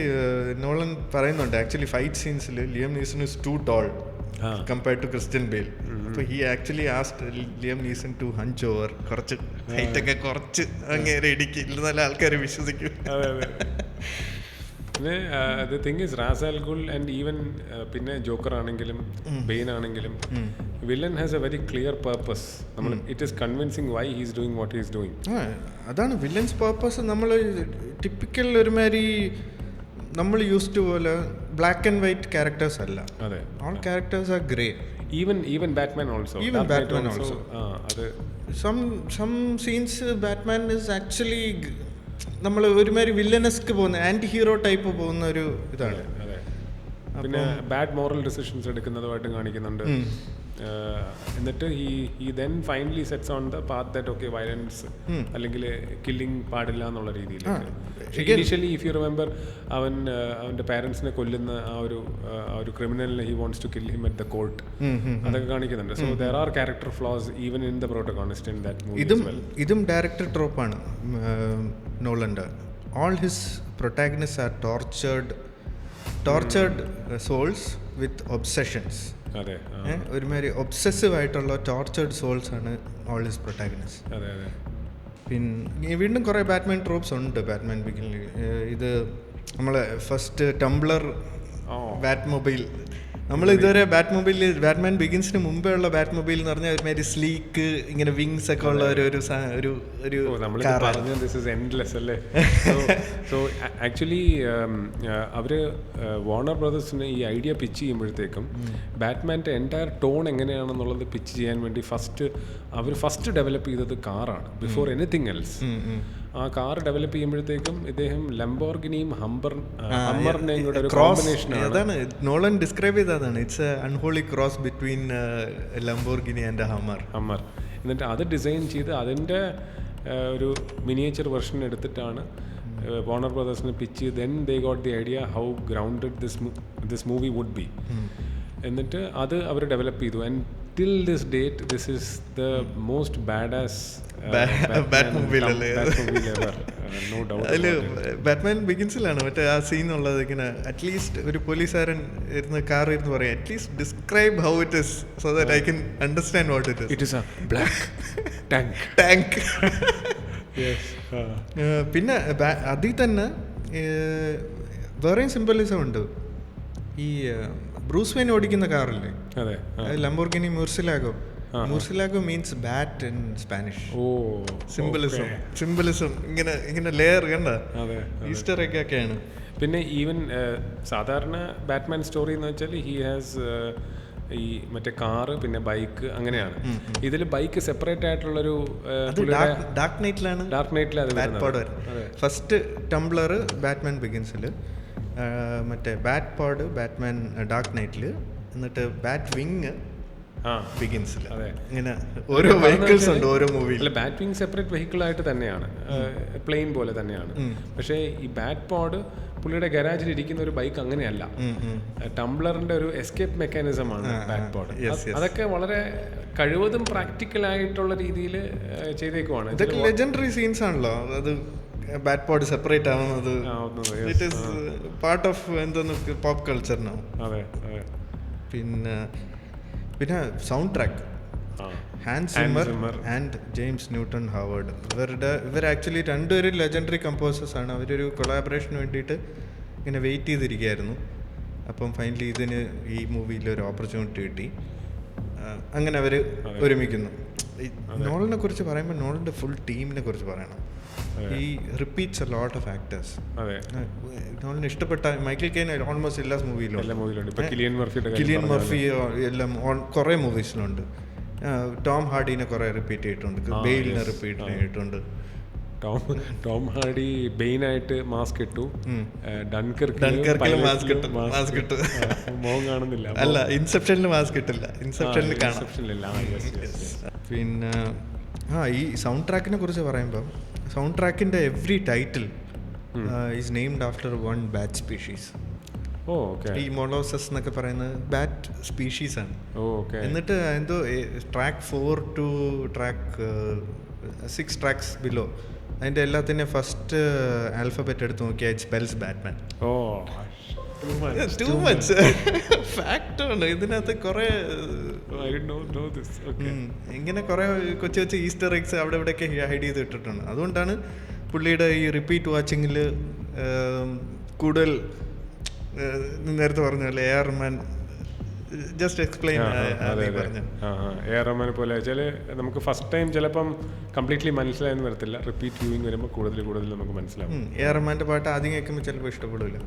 നോളൻ പറയുന്നുണ്ട്, ആക്ച്വലി ഫൈറ്റ് സീൻസിൽ Liam Neeson is too tall compared to Christian Bale. അപ്പോൾ he actually asked Liam Neeson to hunch over, കുറച്ച് ഹൈറ്റൊക്കെ കുറച്ച് അങ്ങേരെ ഇടിക്കില്ല, നല്ല ആൾക്കാർ വിശ്വസിക്കും. പിന്നെ the thing is Ra's al Ghul and even പിന്നെ ജോക്കർ ആണെങ്കിലും ബെയിൻ ആണെങ്കിലും villain has a very clear purpose. നമ്മൾ it is convincing why he's doing what he's doing. അതാണ് വില്ലൻസ് പർപ്പസ്. നമ്മൾ ടിപ്പിക്കൽ ഒരുമാതിരി നമ്മൾ യൂസ്ഡ് പോലെ ബ്ലാക്ക് ആൻഡ് വൈറ്റ് ക്യാരക്ടേഴ്സ് അല്ല. All characters are grey. Even Batman also. അത് some scenes Batman is actually നമ്മൾ ഒരുമാതിരി വില്ലനസ്ക്ക് പോകുന്ന ആന്റി ഹീറോ ടൈപ്പ് പോകുന്ന ഒരു ഇതാണ്. പിന്നെ ബാഡ് മോറൽ ഡിസിഷൻസ് എടുക്കുന്നതുമായിട്ട് കാണിക്കുന്നുണ്ട്. എന്നിട്ട് he then finally sets on the path that okay violence അല്ലെങ്കിൽ കില്ലിങ് പാടില്ല എന്നുള്ള രീതിയിലേക്ക്. ഇനീഷ്യലി ഇഫ് യു റിമെമ്പർ അവൻ്റെ പാരൻസിനെ കൊല്ലുന്ന ആ ഒരു ക്രിമിനലിനെ he wants to kill him at the court, അതൊക്കെ കാണിക്കുന്നുണ്ട്. So there are character flaws even in the protagonist in that movie. ഇതും ഡയറക്ടർ ട്രോപ്പാണ് നോളൻ്റെ. All his protagonists are tortured souls with obsessions. അതെ, ഒരുമാതിരി ഒബ്സസീവ് ആയിട്ടുള്ള ടോർച്ചേർഡ് സോൾസ് ആണ് all his protagonist. അതെ അതെ. പിന്നെ വീണ്ടും കുറേ ബാറ്റ്മാൻ ട്രോപ്സ് ഉണ്ട് ബാറ്റ്മാൻ ബിഗിനിൽ. നമ്മളെ ഫസ്റ്റ് ടംബ്ലർ ബാറ്റ് മൊബൈൽ, നമ്മൾ ഇതുവരെ ബാറ്റ്മാൻ ബിഗിൻസിന് മുമ്പേ ഉള്ള ബാറ്റ് മൊബൈൽ എന്ന് പറഞ്ഞാൽ ഒരുമാതിരി സ്ലീക്ക് ഇങ്ങനെ വിങ്സ് ഒക്കെ ഉള്ള ഒരു സോ ആക്ച്വലി അവര് വാർണർ ബ്രദേഴ്സിന് ഈ ഐഡിയ പിച്ച് ചെയ്യുമ്പോഴത്തേക്കും ബാറ്റ്മാൻ്റെ എൻറ്റയർ ടോൺ എങ്ങനെയാണെന്നുള്ളത് പിച്ച് ചെയ്യാൻ വേണ്ടി ഫസ്റ്റ് ഡെവലപ്പ് ചെയ്തത് കാറാണ് ബിഫോർ എനിത്തിങ് എൽസ്. ആ കാർ ഡെവലപ്പ് ചെയ്യുമ്പോഴത്തേക്കും ഇദ്ദേഹം ലംബോർഗിനിയും ഹമ്മറിനെയും കൂടെ ഒരു കോമ്പിനേഷനാണ്. അതാണ് നോളൻ ഡിസ്ക്രൈബ് ചെയ്തതാണ്. It's a unholy cross between Lamborghini and Hummer. എന്നിട്ട് അത് ഡിസൈൻ ചെയ്ത് അതിൻ്റെ ഒരു മിനിയേച്ചർ വെർഷൻ എടുത്തിട്ടാണ് വാർണർ ബ്രദേഴ്സിന് pitch. Then they got the idea how grounded this movie would be. എന്നിട്ട് അത് അവർ ഡെവലപ്പ് ചെയ്തു. And till this date this is the most badass Batman ബിഗിൻസിലാണ് മറ്റേ ആ സീൻ ഉള്ളത്. ഇങ്ങനെ അറ്റ്ലീസ്റ്റ് ഒരു പോലീസുകാരൻ ഇരുന്ന് കാർ ഇരുന്ന് പറയാം, at least describe how it is so that I can understand what it is. It is A black tank. പിന്നെ അതിൽ തന്നെ വേറെയും സിംബലിസം ഉണ്ട്. ഈ ബ്രൂസ് വെയിൻ ഓടിക്കുന്ന കാറില്ലേ, Lamborghini Murcielago means bat in Spanish. Symbolism ഇങ്ങനെ ലെയർ കണ്ട ഈസ്റ്റർ ഒക്കെയാണ്. പിന്നെ ഈവൻ സാധാരണ ബാറ്റ്മാൻ സ്റ്റോറി എന്ന് വെച്ചാൽ ഹി ഹാസ് ഈ മറ്റേ കാറ് പിന്നെ ബൈക്ക് അങ്ങനെയാണ്. ഇതിൽ ബൈക്ക് സെപ്പറേറ്റ് ആയിട്ടുള്ളൊരു ഡാർക്ക് നൈറ്റിലാണ് ഫസ്റ്റ് ടംബ്ലർ ബാറ്റ്മാൻ ബിഗിൻസിൽ, മറ്റേ ബാറ്റ് പോഡ് ബാറ്റ്മാൻ ഡാർക്ക് നൈറ്റിൽ, എന്നിട്ട് ബാറ്റ് വിങ് ബിഗിൻസിൽ. ഇങ്ങനെ ഓരോ വെഹിക്കിൾസ് ഉണ്ട് ഓരോ മൂവിയിൽ. ബാറ്റ് വിങ് സെപ്പറേറ്റ് വെഹിക്കിൾ ആയിട്ട് തന്നെയാണ്, പ്ലെയിൻ പോലെ തന്നെയാണ്. പക്ഷേ ഈ ബാറ്റ് പോഡ് പുള്ളിയുടെ ഗരാജിൽ ഇരിക്കുന്ന ഒരു ബൈക്ക് അങ്ങനെയല്ല, ടംബ്ലറിന്റെ ഒരു എസ്കേപ്പ് മെക്കാനിസം ആണ് ബാറ്റ് പോഡ്. അതൊക്കെ വളരെ കഴിവതും പ്രാക്ടിക്കൽ ആയിട്ടുള്ള രീതിയിൽ ചെയ്തേക്കുവാണ്. ഇതൊക്കെ ലെജൻഡറി സീൻസ് ആണല്ലോ. അത് ബാറ്റ് പോഡ് സെപ്പറേറ്റ് ആവുന്നത് ഇറ്റ് ഈസ് പാർട്ട് ഓഫ് എന്തോന്ന് പോപ്പ് കൾച്ചറിനാവും. പിന്നെ sound track Hans Zimmer and James Newton Howard. ഇവർ ആക്ച്വലി രണ്ടുപേരും ലെജൻഡറി കമ്പോസേഴ്സ് ആണ്. അവരൊരു കൊളാബറേഷന് വേണ്ടിയിട്ട് ഇങ്ങനെ വെയിറ്റ് ചെയ്തിരിക്കുകയായിരുന്നു. അപ്പം ഫൈനലി ഇതിന് ഈ മൂവിയിൽ ഒരു ഓപ്പർച്യൂണിറ്റി കിട്ടി. അങ്ങനെ അവർ ഒരുമിക്കുന്നു. നോളിനെ കുറിച്ച് പറയുമ്പോൾ നോളിൻ്റെ ഫുൾ ടീമിനെ കുറിച്ച് പറയണം. ഈ repeats a lot of actors. നോളിന് ഇഷ്ടപ്പെട്ട മൈക്കിൾ കെയ്ൻ ഓൾമോസ്റ്റ് എല്ലാ മൂവിയിലും, കിലിയൻ മർഫി എല്ലാം കുറേ മൂവീസിലുണ്ട്. ടോം ഹാർഡിനെ കുറേ റിപ്പീറ്റ് ചെയ്തിട്ടുണ്ട്, ബെയിലിനെ റിപ്പീറ്റ് ചെയ്തിട്ടുണ്ട്. ടോം ഹാർഡി ബെയിനായിട്ട് മാസ്ക് ഇട്ടു, ഡൺകർക്കിൽ മാസ്ക് ഇട്ടു. അല്ല, ഇൻസെപ്ഷനിൽ മാസ്ക് ഇട്ടില്ല, ഇൻസെപ്ഷനിൽ കാണാം. പിന്നെ ഈ സൗണ്ട് ട്രാക്കിനെ കുറിച്ച് പറയുമ്പം സൗണ്ട് ട്രാക്കിൻ്റെ every title is named after one bat species. ഈ മൊളോസസ് എന്നൊക്കെ പറയുന്നത് ബാറ്റ് സ്പീഷീസ് ആണ്. എന്നിട്ട് എന്തോ track 4 to track 6 tracks below അതിൻ്റെ എല്ലാത്തിൻ്റെ ഫസ്റ്റ് ആൽഫബറ്റ് എടുത്ത് നോക്കിയാൽ it spells Batman. Too much ഫാക്റ്റാണ് ഇതിനകത്ത്. കുറേ ഇങ്ങനെ കുറേ കൊച്ചു കൊച്ചു ഈസ്റ്റർ എഗ്സ് അവിടെ ഇവിടെയൊക്കെ ഹൈഡ് ചെയ്ത് ഇട്ടിട്ടുണ്ട്. അതുകൊണ്ടാണ് പുള്ളിയുടെ ഈ റിപ്പീറ്റ് വാച്ചിങ്ങിൽ കൂടുതൽ നേരത്തെ പറഞ്ഞല്ലേ A R Rahman just explain പറഞ്ഞു. എ ആർ റഹ്മാനെ പോലെ വെച്ചാൽ നമുക്ക് ഫസ്റ്റ് ടൈം ചിലപ്പം കംപ്ലീറ്റ്ലി മനസ്സിലായെന്ന് വരത്തില്ല, റിപ്പീറ്റ് വ്യൂയിങ് വരുമ്പോൾ കൂടുതൽ നമുക്ക് മനസ്സിലാവും. എ ആർ റഹ്മാൻ്റെ പാട്ട് ആദ്യം കേൾക്കുമ്പോൾ ചിലപ്പോൾ ഇഷ്ടപ്പെടില്ല,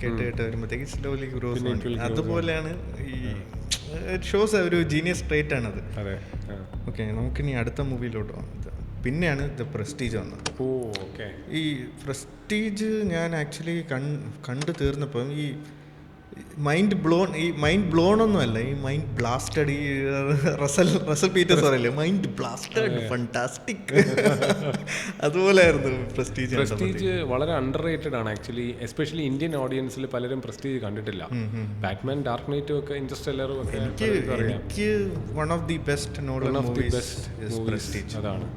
കേട്ട് വരുമ്പോഴത്തേക്ക് സ്ലോലി ഗ്രോസ്. അതുപോലെയാണ് ഈ ഷോസ് ഒരു ജീനിയസ് ട്രേറ്റ് ആണത്. ഓക്കെ, നമുക്കിനി അടുത്ത മൂവിയിലോട്ട് പോകാം. പിന്നെയാണ് ദ പ്രസ്റ്റീജ് വന്നത്. ഈ പ്രസ്റ്റീജ് ഞാൻ ആക്ച്വലി കണ്ടു തീർന്നപ്പം ഈ മൈൻഡ് ബ്ലോൺ ഒന്നുമല്ല, ഈ മൈൻഡ് ബ്ലാസ്റ്റഡ്. ഈ റസൽ പീറ്റേഴ്സ് പറയില്ലേ, മൈൻഡ് ബ്ലാസ്റ്റഡ്, ഫണ്ടാസ്റ്റിക്. അതുപോലെയായിരുന്നു പ്രസ്റ്റീജ്. വളരെ അണ്ടർ റേറ്റഡ് ആണ് ആക്ച്വലി, എസ്പെഷ്യലി ഇന്ത്യൻ ഓഡിയൻസിൽ പലരും പ്രസ്റ്റീജ് കണ്ടിട്ടില്ല. ബാറ്റ്മാൻ, ഡാർക്ക് നൈറ്റും ഒക്കെ, ഇന്റർസ്റ്റെല്ലറും ഒക്കെ എനിക്ക് one of the best Nolan movies അതാണ്.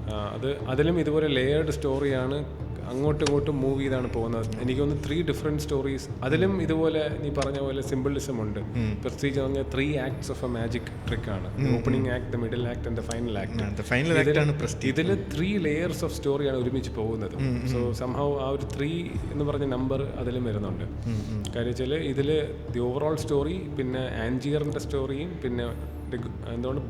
അതിലും ഇതുപോലെ ലേയേർഡ് സ്റ്റോറിയാണ്, അങ്ങോട്ടും ഇങ്ങോട്ടും മൂവ് ചെയ്താണ് പോകുന്നത്. എനിക്ക് തോന്നുന്നു 3 ഡിഫറെൻറ്റ് സ്റ്റോറീസ്. അതിലും ഇതുപോലെ നീ പറഞ്ഞ പോലെ സിംബിളിസം ഉണ്ട്. പ്രസ്റ്റീജ് പറഞ്ഞ 3 acts of a magic trick ആണ്. Opening act, the middle act and the final act. ഇതിൽ 3 ലെയേഴ്സ് ഓഫ് സ്റ്റോറിയാണ് ഒരുമിച്ച് പോകുന്നത്. സോ സംഹൗ ആ ഒരു 3 എന്ന് പറഞ്ഞ നമ്പർ അതിലും വരുന്നുണ്ട്. കാര്യം വെച്ചാൽ ഇതിൽ ദി ഓവറോൾ സ്റ്റോറി, പിന്നെ ആൻജിയറിൻ്റെ സ്റ്റോറിയും, പിന്നെ എന്തുകൊണ്ട്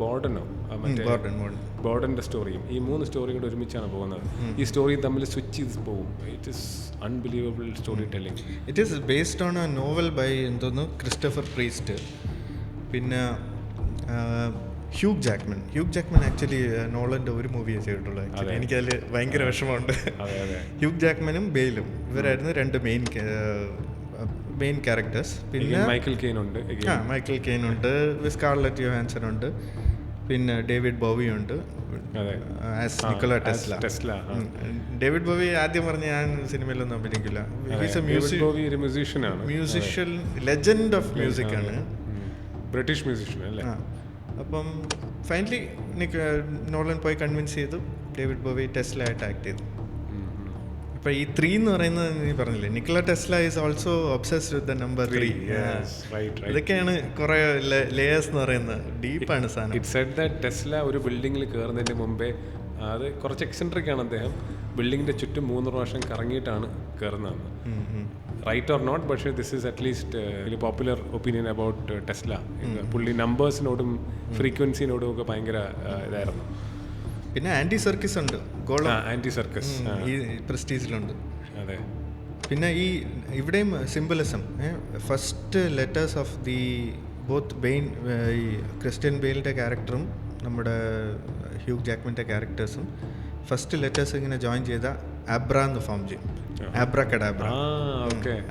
ബോർഡന്റെ സ്റ്റോറിയും, ഈ 3 സ്റ്റോറിയും കൂടെ ഒരുമിച്ചാണ് പോകുന്നത്. ഈ സ്റ്റോറി തമ്മിൽ സ്വിച്ച് ചെയ്ത് പോകും. It is unbelievable story telling. It is based on a novel by എന്തോന്ന് ക്രിസ്റ്റഫർ പ്രീസ്റ്റ്, പിന്നെ ഹ്യൂഗ് ജാക്ക്മൻ ആക്ച്വലി നോളൻ്റെ ഒരു മൂവിയെ ചെയ്തിട്ടുള്ളൂ. എനിക്കതിൽ ഭയങ്കര വിഷമമുണ്ട്. ഹ്യൂഗ് ജാക്ക്മനും ബെയിലും ഇവരായിരുന്നു 2 മെയിൻ ക്യാരക്ടേഴ്സ്. പിന്നെ മൈക്കൽ കെയ്ൻ ഉണ്ട്, സ്കാർലെറ്റ് യോഹാൻസൺ ഉണ്ട്, പിന്നെ ഡേവിഡ് ബോവി ഉണ്ട് as Nikola Tesla. David Bowie ആദ്യം പറഞ്ഞ ഞാൻ സിനിമയിലൊന്നും അഭിനയിക്കില്ല. മ്യൂസിഷ്യൻ, ലെജൻഡ് ഓഫ് മ്യൂസിക് ആണ്, ബ്രിട്ടീഷ് മ്യൂസിഷ്യൻ അല്ലേ. അപ്പം ഫൈനലി നോളൻ പോയി കൺവിൻസ് ചെയ്തു, ഡേവിഡ് ബോവി ടെസ്ല ആയിട്ട് ആക്ട് ചെയ്തു. ഇപ്പൊ ഈ 3 എന്ന് പറയുന്നത് നീ പറഞ്ഞില്ലേ, Nikola Tesla is also obsessed with the number 3. ഇതൊക്കെയാണ് കുറെ ലേയേഴ്സ് എന്ന് പറയുന്നത്. ഡീപ്പാണ് സാധനം. ഇറ്റ് സെഡ് ദാറ്റ് ടെസ്ല ഒരു ബിൽഡിങ്ങിൽ കയറുന്നതിന് മുമ്പേ, അത് കുറച്ച് എക്സെൻട്രിക് ആണ് അദ്ദേഹം, ബിൽഡിങ്ങിന്റെ ചുറ്റും 3 പ്രാവശ്യം കറങ്ങിയിട്ടാണ് കയറുന്നത്. റൈറ്റ് ഓർ നോട്ട്, പക്ഷേ this is at least popular opinion about Tesla. പുള്ളി നമ്പേഴ്സിനോടും ഫ്രീക്വൻസിനോടും ഒക്കെ ഭയങ്കര ഇതായിരുന്നു. പിന്നെ ആന്റി സർക്കിസ് ഉണ്ട്, ആന്റി സർക്കസ് ഈ പ്രസ്റ്റീജിലുണ്ട്. അതെ. പിന്നെ ഈ ഇവിടെയും symbolism, first letters of the both Bale, ഈ ക്രിസ്ത്യൻ ബെയിലിൻ്റെ ക്യാരക്ടറും നമ്മുടെ ഹ്യൂഗ് ജാക്ക്മൻ്റെ ക്യാരക്ടേഴ്സും ഫസ്റ്റ് ലെറ്റേഴ്സ് ഇങ്ങനെ ജോയിൻ ചെയ്ത ആബ്ര എന്ന് ഫോം ചെയ്യും. ആബ്രാക്കഡാബ്ര.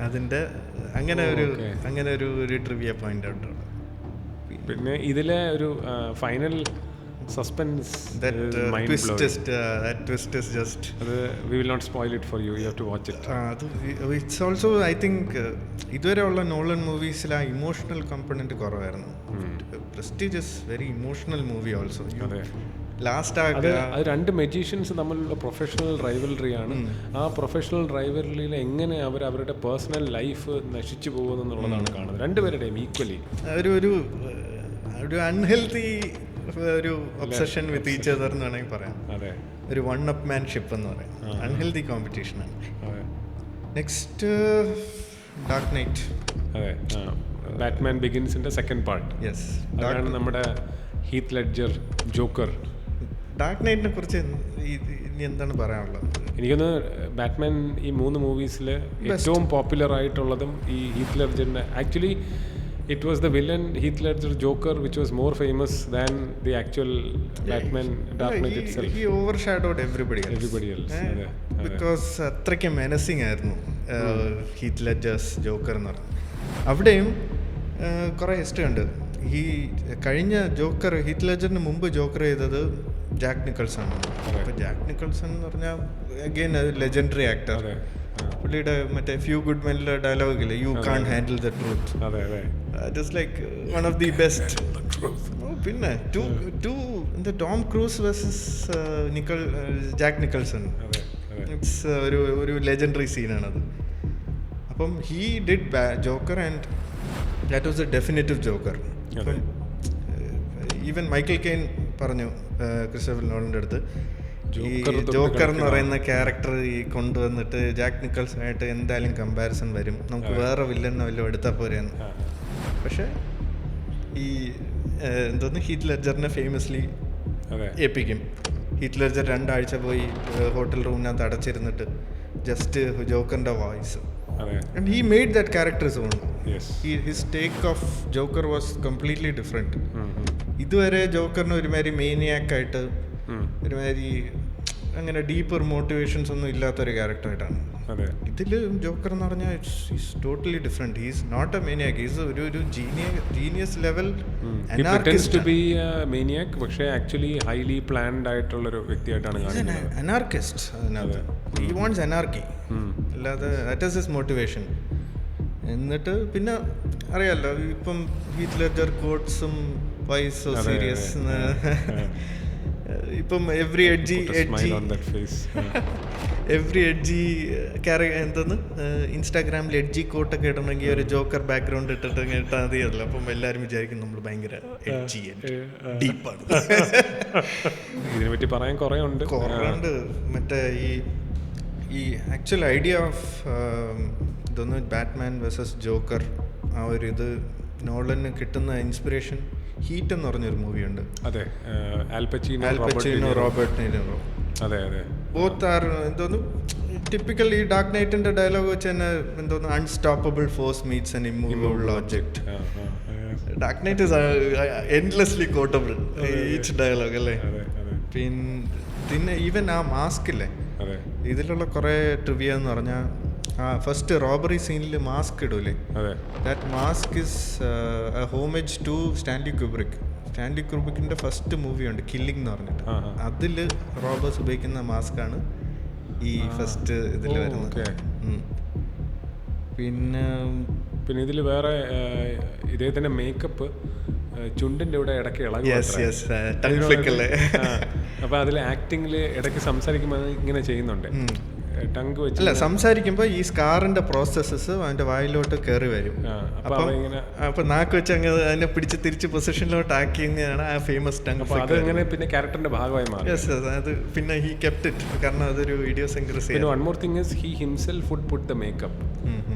അതിൻ്റെ അങ്ങനെ ഒരു ട്രിവിയ പോയിന്റ് ഉണ്ട്. പിന്നെ ഇതിലെ ഒരു final suspense, that twist is just we will not spoil it for you have to watch it. It's also I think ഇതുവരെ ഉള്ള നോളൻ മൂവീസിൽ ആ ഇമോഷണൽ കമ്പോണന്റ് കുറവായിരുന്നു. Prestige is very emotional movie also. Last അത് 2 magicians തമ്മിലുള്ള professional rivalry ആണ്. ആ professional റൈവലറിയിൽ എങ്ങനെ അവരുടെ പേഴ്സണൽ ലൈഫ് നശിച്ചു പോകുമെന്നുള്ളതാണ് കാണുന്നത്, രണ്ടുപേരുടെയും ഈക്വലി. ഒരു അൺഹെൽത്തി ഒരു ഒബ്സഷൻ വിത്ത് ഈച്ച് അതർ എന്ന് വേണമെങ്കിൽ പറയാം. ഒരു വൺ അപ്പ് മാൻഷിപ്പ് എന്ന് പറയാം. അൺഹെൽത്തി കോമ്പറ്റീഷനാണ്. Next Dark Knight. അതെ, ബാറ്റ്മാൻ ബിഗിൻസിന്റെ സെക്കൻഡ് പാർട്ട്. യെസ്, അതാണ് നമ്മുടെ ഹീത്ത് ലെഡ്ജർ ജോക്കർ. ഡാർക്ക് നൈറ്റിനെ കുറിച്ച് ഇനി എന്താണ് പറയാനുള്ളത്? എനിക്കൊന്ന് ബാറ്റ്മാൻ ഈ 3 മൂവീസിൽ ഏറ്റവും പോപ്പുലർ ആയിട്ടുള്ളതും ഈ ഹീത്ത് ലെഡ്ജറിന്റെ. Actually it was the villain Heath Ledger Joker which was more famous than the actual Batman Dark Knight itself. He overshadowed everybody else. Because അത്രയ്ക്ക് menacing ആയിരുന്നു ഹീത്ത് ലെഡ്ജേഴ്സ് ജോക്കർ എന്ന് പറഞ്ഞത്. അവിടെയും കുറേ ഹിസ്റ്ററി ഉണ്ട്. ഈ കഴിഞ്ഞ ജോക്കർ, ഹീത്ത് ലെഡ്ജറിന് മുമ്പ് ജോക്കർ ചെയ്തത് ജാക്ക് നിക്കൾസൺ ആണ്. അപ്പോൾ ജാക്ക് നിക്കൾസൺ എന്ന് പറഞ്ഞാൽ അഗെയിൻ ലെജൻഡറി ആക്ടർ. പുള്ളിയുടെ മറ്റേ ഫ്യൂ ഗുഡ് മെനിലെ ഡയലോഗില്ലേ, you can't handle the truth. It is like one of the best. പിന്നെ Tom Cruise versus Jack Nicholson. It's ഒരു ലെജൻഡറി സീനാണത്. അപ്പം he did Joker and that was a definitive Joker. Even Michael Caine പറഞ്ഞു Christopher നോളൻ്റെ അടുത്ത്, ഈ Joker എന്ന് പറയുന്ന ക്യാരക്ടർ ഈ കൊണ്ടുവന്നിട്ട് ജാക്ക് നിക്കൾസണായിട്ട് എന്തായാലും കമ്പാരിസൺ വരും, നമുക്ക് വേറെ വില്ലനെ വല്ലതും എടുത്താൽ പോരെയെന്ന്. പക്ഷെ ഈ എന്തോന്ന് ഹീത്ത് ലെഡ്ജറിനെ ഫേമസ്ലി ഏൽപ്പിക്കും. ഹീത്ത് ലെഡ്ജർ 2 ആഴ്ച പോയി ഹോട്ടൽ റൂമിനകത്ത് അടച്ചിരുന്നിട്ട് ജസ്റ്റ് ജോക്കറിൻ്റെ voice. And he made that character his own. Yes. His take of Joker was completely different. ഇതുവരെ ജോക്കറിന് ഒരുമാതിരി മേനിയാക്ക് ആയിട്ട് ഒരുമാതിരി അങ്ങനെ ഡീപ്പർ മോട്ടിവേഷൻസ് ഒന്നും ഇല്ലാത്തൊരു ക്യാരക്ടറായിട്ടാണ്. ഇതിൽ ജോക്കർ എന്ന് പറഞ്ഞാൽ is totally different. Is not a maniac, is ഒരു ജീനിയസ് ലെവൽ മേനിയാക്ക്, പക്ഷേ ആക്ച്വലി ഹൈലി പ്ലാൻഡ് ആയിട്ടുള്ളൊരു വ്യക്തിയായിട്ടാണ് കാണിക്കുന്നത്. അനാർക്കിസ്റ്റ് അതിനകത്ത്. ഹി വാണ്ട്സ് അനാർക്കി, അല്ലാതെ ദാറ്റ് ഈസ് ഹിസ് മോട്ടിവേഷൻ. എന്നിട്ട് പിന്നെ അറിയാമല്ലോ ഇപ്പം ഹീത്ത് ലെഡ്ജർ കോട്ട്സും വൈ സോ സീരിയസ്, ഇപ്പം എവ്രി എഡ്ജി എന്തോന്ന് ഇൻസ്റ്റാഗ്രാമിൽ എഡ്ജി കോട്ടൊക്കെ ഇടണമെങ്കിൽ ഒരു ജോക്കർ ബാക്ക്ഗ്രൗണ്ട് ഇട്ടിട്ട് ഇട്ടാൽ മതിയല്ലോ. അപ്പം എല്ലാവരും വിചാരിക്കും നമ്മൾ ഭയങ്കര എഡ്ജി ഡീപ്പാണ്. ഇതിനെപ്പറ്റി പറയാൻ കുറേ ഉണ്ട്. മറ്റേ ഈ ആക്ച്വൽ ഐഡിയ ഓഫ് ഇതൊന്ന് ബാറ്റ്മാൻ വേഴ്സസ് ജോക്കർ, ആ ഒരു ഇത് നോളന് കിട്ടുന്ന ഇൻസ്പിറേഷൻ ഹീറ്റ് എന്ന് പറഞ്ഞൊരു മൂവിയുണ്ട്. അതെ, ആൽ പച്ചീനോ, റോബർട്ട് നീനോ. അതെ ബോത്ത് ആർ എന്തോന്നു ടിപ്പിക്കൽ ഈ ഡാർക്ക് നൈറ്റിന്റെ ഡയലോഗ് വെച്ച് തന്നെ എന്തോന്നു unstoppable force meets an immovable object. Dark Knight is endlessly quotable each dialogue അല്ലേ. പിന്നെ ഈവൻ ആ മാസ്ക് ഇല്ലേ, ഇതിലുള്ള കുറേ ട്രിവിയ എന്ന് പറഞ്ഞാൽ ഫസ്റ്റ് റോബറി സീനിൽ മാസ്ക് ഇടൂലേ, that mask is homage to Stanley കുബ്രിക്കിന്റെ ഫസ്റ്റ് മൂവിയുണ്ട് കില്ലിംഗ് എന്ന് പറഞ്ഞിട്ട്, അതിൽ റോബേഴ്സ് ഉപയോഗിക്കുന്ന മാസ്കാണ് ഈ ഫസ്റ്റ് ഇതിൽ വരുന്നത്. പിന്നെ ഇതിൽ വേറെ ഇദ്ദേഹത്തിന്റെ മേക്കപ്പ് ചുണ്ടിന്റെ ഇവിടെ ഇടയ്ക്ക് ഇളകും. അപ്പൊ അതിൽ ആക്ടിങ്ങിൽ ഇടയ്ക്ക് സംസാരിക്കുമ്പോൾ ഇങ്ങനെ ചെയ്യുന്നുണ്ട്. ടങ്ക് വെച്ച് അല്ല സംസാരിക്കുമ്പോൾ ഈ സ്കാറിന്റെ പ്രോസസ്സസ് അവന്റെ വായിലോട്ട് കയറി വരും. അപ്പൊ നാക്ക് വെച്ച് അങ്ങ് അതിനെ പിടിച്ച് തിരിച്ച് പൊസിഷനിലോട്ട് ആക്കിയാണ് ആ ഫേമസ് ടങ്. അതങ്ങനെ പിന്നെ ക്യാരക്ടറിന്റെ ഭാഗമായി മാറി. അത് പിന്നെ ഹി കെപ്റ്റ് ഇറ്റ്, കാരണം അതൊരു ഇഡിയോസിൻക്രസി. പിന്നെ one more thing is he himself would put the makeup.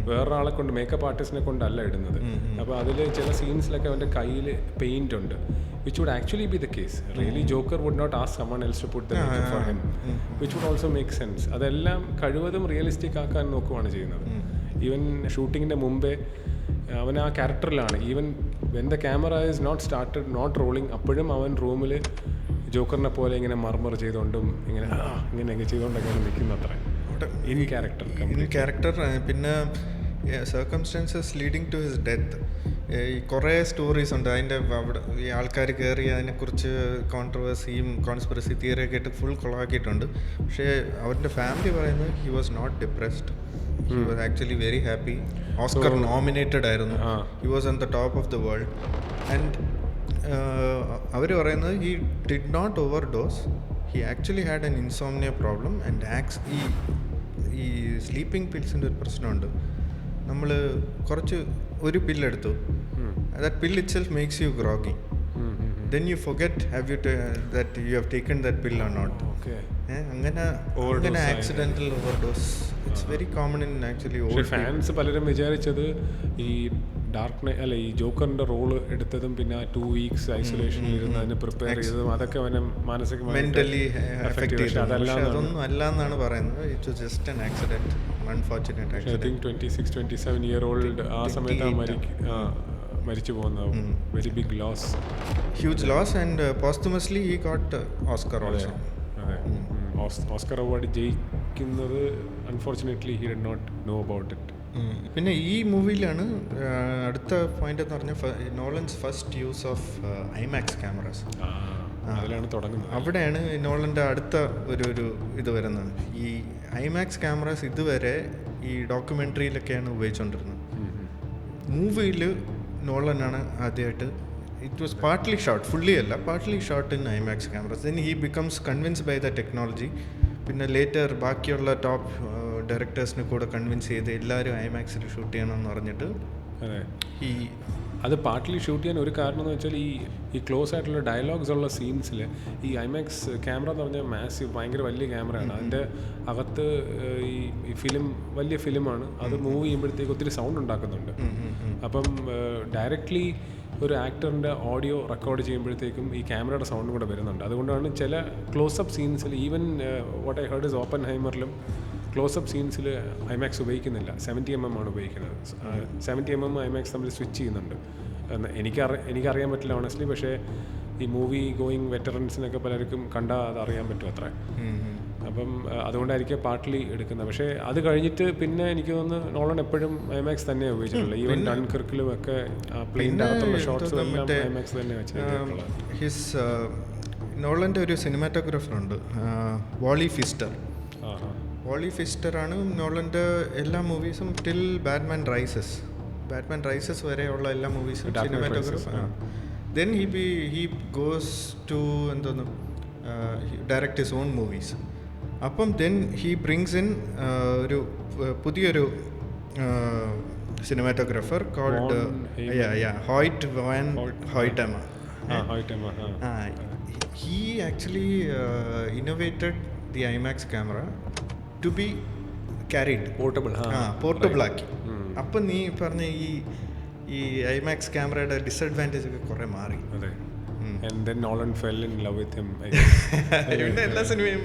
വേറൊരാളെ കൊണ്ട്, മേക്കപ്പ് ആർട്ടിസ്റ്റിനെ കൊണ്ടല്ല ഇടുന്നത്. അപ്പോൾ അതിൽ ചില സീൻസിലൊക്കെ അവൻ്റെ കയ്യിൽ പെയിന്റ് ഉണ്ട്, which would actually be the case. Really, Joker would not ask someone else to put the makeup for him, which would also make sense. അതെല്ലാം കഴിവതും റിയലിസ്റ്റിക് ആക്കാൻ നോക്കുവാണ് ചെയ്യുന്നത്. ഈവൻ ഷൂട്ടിങ്ങിൻ്റെ മുമ്പേ അവൻ ആ ക്യാരക്ടറിലാണ്. Even when the camera is not started, not rolling, അപ്പോഴും അവൻ റൂമിൽ ജോക്കറിനെ പോലെ ഇങ്ങനെ മർമർ ചെയ്തുകൊണ്ടും ഇങ്ങനെയൊക്കെ ചെയ്തുകൊണ്ടൊക്കെയാണ് നിൽക്കുന്നത്. അത്ര ഇൻ ക്യാരക്ടർ. പിന്നെ circumstances leading to his death. ഈ കുറേ സ്റ്റോറീസ് ഉണ്ട് അതിൻ്റെ. അവിടെ ഈ ആൾക്കാർ കയറി അതിനെക്കുറിച്ച് കോൺട്രവേഴ്സിയും കോൺസ്പിറസി തിയറിയൊക്കെ ആയിട്ട് ഫുൾ കൊളാക്കിയിട്ടുണ്ട്. പക്ഷേ അവരുടെ ഫാമിലി പറയുന്നത് he was not depressed, he was actually very happy. Oscar nominated ആയിരുന്നു, he was on the top of the world. And അവർ പറയുന്നത് he did not overdose, he actually had an insomnia problem. And ഈ sleeping പിൽസിൻ്റെ ഒരു പ്രശ്നമുണ്ട്. നമ്മൾ കുറച്ച് ഒരു പില്ലെടുത്തു, that pill itself makes you groggy. Then you forget that you have taken that pill or not. അങ്ങനെ accidental overdose it's very common in actually. Fans പലരും വിചാരിച്ചത് ഈ ഡാർക്ക് നൈറ്റ് അല്ല ഈ ജോക്കറിന്റെ റോള് എടുത്തതും പിന്നെ 2 weeks ഐസൊലേഷനിൽ ഇരുന്ന് അതിന് പ്രിപ്പയർ ചെയ്തതും അതൊക്കെ അവനെ മാനസികമായി മെന്റലി എഫക്ട് ചെയ്തു. അതൊന്നും അല്ല എന്നാണ് പറയുന്നത്. It was just an accident, unfortunate accident. 26-27 year old ആ സമയത്ത് മരിച്ചു പോകുന്ന very big loss, huge loss. And posthumously he got Oscar also. Oscar award ജയിക്കുന്നത് unfortunately he did not know about it. പിന്നെ ഈ മൂവിയിലാണ് അടുത്ത പോയിന്റ് എന്ന് പറഞ്ഞാൽ Nolan's first use of IMAX cameras. അതിലാണ് തുടങ്ങുന്നത്. അവിടെയാണ് നോളൻ്റെ അടുത്ത ഒരു ഇത് വരുന്നത്. ഈ ഐമാക്സ് ക്യാമറാസ് ഇതുവരെ ഈ ഡോക്യുമെൻ്ററിയിലൊക്കെയാണ് ഉപയോഗിച്ചുകൊണ്ടിരുന്നത്. മൂവിയിൽ നോളനാണ് ആദ്യമായിട്ട് it was partly shot, fully അല്ല, partly shot in IMAX cameras. Then he becomes convinced by the technology. പിന്നെ ലേറ്റർ ബാക്കിയുള്ള ടോപ്പ് ഡയറക്ടേഴ്സിനെ കൂടെ കൺവിൻസ് ചെയ്ത് എല്ലാവരും ഐമാക്സിൽ ഷൂട്ട് ചെയ്യണമെന്ന് പറഞ്ഞിട്ട് അത് പാർട്ട്ലി ഷൂട്ട് ചെയ്യാൻ ഒരു കാരണം എന്ന് വെച്ചാൽ ഈ ക്ലോസ് ആയിട്ടുള്ള ഡയലോഗ്സ് ഉള്ള സീൻസിൽ ഈ ഐമാക്സ് ക്യാമറ എന്ന് പറഞ്ഞാൽ മാസീവ്, ഭയങ്കര വലിയ ക്യാമറയാണ്. അതിൻ്റെ അകത്ത് ഈ ഫിലിം വലിയ ഫിലിമാണ്, അത് മൂവ് ചെയ്യുമ്പോഴത്തേക്ക് ഒത്തിരി സൗണ്ട് ഉണ്ടാക്കുന്നുണ്ട്. അപ്പം ഡയറക്റ്റ്ലി ഒരു ആക്ടറിൻ്റെ ഓഡിയോ റെക്കോർഡ് ചെയ്യുമ്പോഴത്തേക്കും ഈ ക്യാമറയുടെ സൗണ്ടും കൂടെ വരുന്നുണ്ട്. അതുകൊണ്ടാണ് ചില ക്ലോസപ്പ് സീൻസിൽ, even what I heard is ഓപ്പൻഹൈമറിലും ക്ലോസപ്പ് സീൻസിൽ ഐമാക്സ് ഉപയോഗിക്കുന്നില്ല, 70mm ആണ് ഉപയോഗിക്കുന്നത്. 70mm ഐമാക്സ് തമ്മിൽ സ്വിച്ച് ചെയ്യുന്നുണ്ട്. എനിക്കറിയാൻ പറ്റില്ല ഓണസ്റ്റ്ലി, പക്ഷേ ഈ മൂവി ഗോയിങ് വെറ്ററൻസിനൊക്കെ പലർക്കും കണ്ടാൽ അത് അറിയാൻ പറ്റും അത്ര. അപ്പം അതുകൊണ്ടായിരിക്കും പാർട്ട്ലി എടുക്കുന്നത്. പക്ഷേ അത് കഴിഞ്ഞിട്ട് പിന്നെ എനിക്ക് തോന്നുന്നു നോളൻ എപ്പോഴും ഐമാക്സ് തന്നെയാണ് ഉപയോഗിച്ചിട്ടുള്ളത്. ഈവൻ ഡൺകർക്കിലും ഒക്കെ പ്ലെയിൻ്റെ അകത്തുള്ള ഷോട്ട്സും എല്ലാം ഐമാക്സ് തന്നെ വെച്ചിട്ടുള്ളത്. നോളൻ്റെ ഒരു സിനിമാറ്റോഗ്രാഫർ ഉണ്ട്, വാളി ഫിസ്റ്റർ. വാളി ഫിസ്റ്ററാണ് നോളൻ്റെ എല്ലാ മൂവീസും ടിൽ ബാറ്റ്മാൻ റൈസസ് വരെയുള്ള എല്ലാ മൂവീസും cinematographer. Then he goes to എന്തോന്നു ഡയറക്റ്റ് ഹിസ് ഓൺ മൂവീസ്. അപ്പം ദെൻ ഹി ബ്രിങ്സ് ഇൻ ഒരു പുതിയൊരു cinematographer called Hoyte van Hoytema. He actually innovated the IMAX camera to be carried, portable ആക്കി. അപ്പം നീ പറഞ്ഞ ഈ IMAX ക്യാമറയുടെ ഡിസഡ്വാൻറ്റേജ് ഒക്കെ കുറേ മാറി. And then Nolan fell in love with him. എല്ലാ സിനിമയും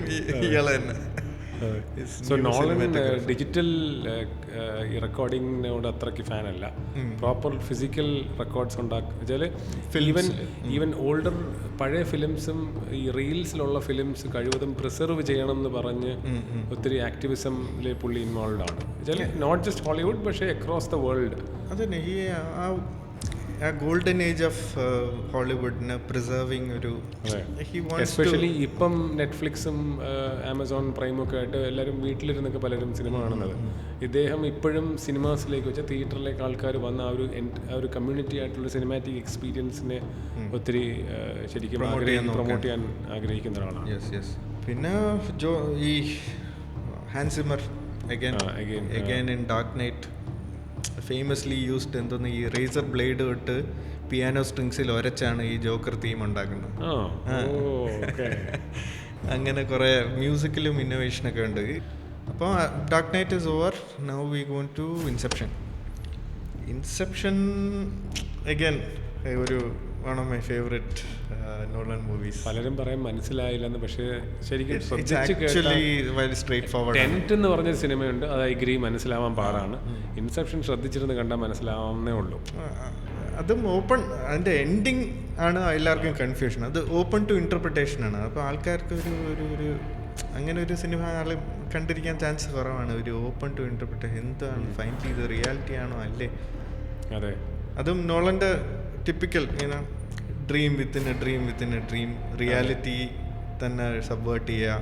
ഇയാളെ തന്നെ. സോ നോളൻ ഡിജിറ്റൽ റെക്കോർഡിങ്ങിനോട് അത്രയ്ക്ക് ഫാനല്ല. പ്രോപ്പർ ഫിസിക്കൽ റെക്കോർഡ്സ് ഉണ്ടാക്കുക ഈവൻ ഓൾഡർ പഴയ ഫിലിംസും ഈ റീൽസിലുള്ള ഫിലിംസ് കഴിവതും പ്രിസർവ് ചെയ്യണം എന്ന് പറഞ്ഞ് ഒത്തിരി ആക്ടിവിസമിൽ പുള്ളി ഇൻവോൾവ് ആണ്. നോട്ട് ജസ്റ്റ് ഹോളിവുഡ് പക്ഷേ അക്രോസ് ദ വേൾഡ്. അതന്നെ ഈ ആ ഗോൾഡൻ ഏജ് ഓഫ് ഹോളിവുഡിനെ പ്രിസർവിങ് ഒരു എസ്പെഷ്യലി ഇപ്പം നെറ്റ്ഫ്ലിക്സും ആമസോൺ പ്രൈമും ഒക്കെ ആയിട്ട് എല്ലാവരും വീട്ടിലിരുന്നൊക്കെ പലരും സിനിമ കാണുന്നത്. ഇദ്ദേഹം ഇപ്പോഴും സിനിമാസിലേക്ക് വെച്ചാൽ തിയേറ്ററിലേക്ക് ആൾക്കാർ വന്ന ആ ഒരു കമ്മ്യൂണിറ്റി ആയിട്ടുള്ള സിനിമാറ്റിക് എക്സ്പീരിയൻസിനെ ഒത്തിരി ശരിക്കും പ്രൊമോട്ട് ചെയ്യാൻ ആഗ്രഹിക്കുന്ന ഒരാളാണ്. പിന്നെ ഈ Hans Zimmer again in Dark Knight famously used എന്തോന്ന് ഈ റേസർ ബ്ലേഡ് തൊട്ട് പിയാനോ സ്ട്രിങ്സിൽ ഒരച്ചാണ് ഈ ജോക്കർ തീം ഉണ്ടാക്കുന്നത്. അങ്ങനെ കുറേ മ്യൂസിക്കലും ഇന്നോവേഷനൊക്കെ ഉണ്ട്. അപ്പോൾ Dark Knight is over, now we going to Inception again ഒരു one of my favourite Nolan movies. പലരും പറയാൻ മനസ്സിലായില്ലെന്ന്, പക്ഷേ ശരിക്കും ടെന്റ് എന്ന് പറഞ്ഞൊരു സിനിമയുണ്ട്, അത് ഐ മനസ്സിലാവാൻ പാടാണ്. ഇൻസെപ്ഷൻ ശ്രദ്ധിച്ചിരുന്ന് കണ്ടാൽ മനസ്സിലാവുന്നേ ഉള്ളൂ. അതും ഓപ്പൺ, അതിൻ്റെ എൻഡിങ് ആണ് എല്ലാവർക്കും കൺഫ്യൂഷൻ. അത് ഓപ്പൺ ടു ഇൻ്റർപ്രിട്ടേഷൻ ആണ്. അപ്പോൾ ആൾക്കാർക്ക് ഒരു അങ്ങനെ ഒരു സിനിമ ആൾ കണ്ടിരിക്കാൻ ചാൻസ് കുറവാണ്. ഒരു ഓപ്പൺ ടു ഇൻ്റർപ്രിട്ടേഷൻ, എന്താണ് ഫൈനലി ഇത് റിയാലിറ്റി ആണോ അല്ലേ? അതെ, അതും നോളൻ്റെ ടിപ്പിക്കൽ ഇങ്ങനെ dream within A dream reality തന്നെ സബ്വേർട്ട് ചെയ്യുക,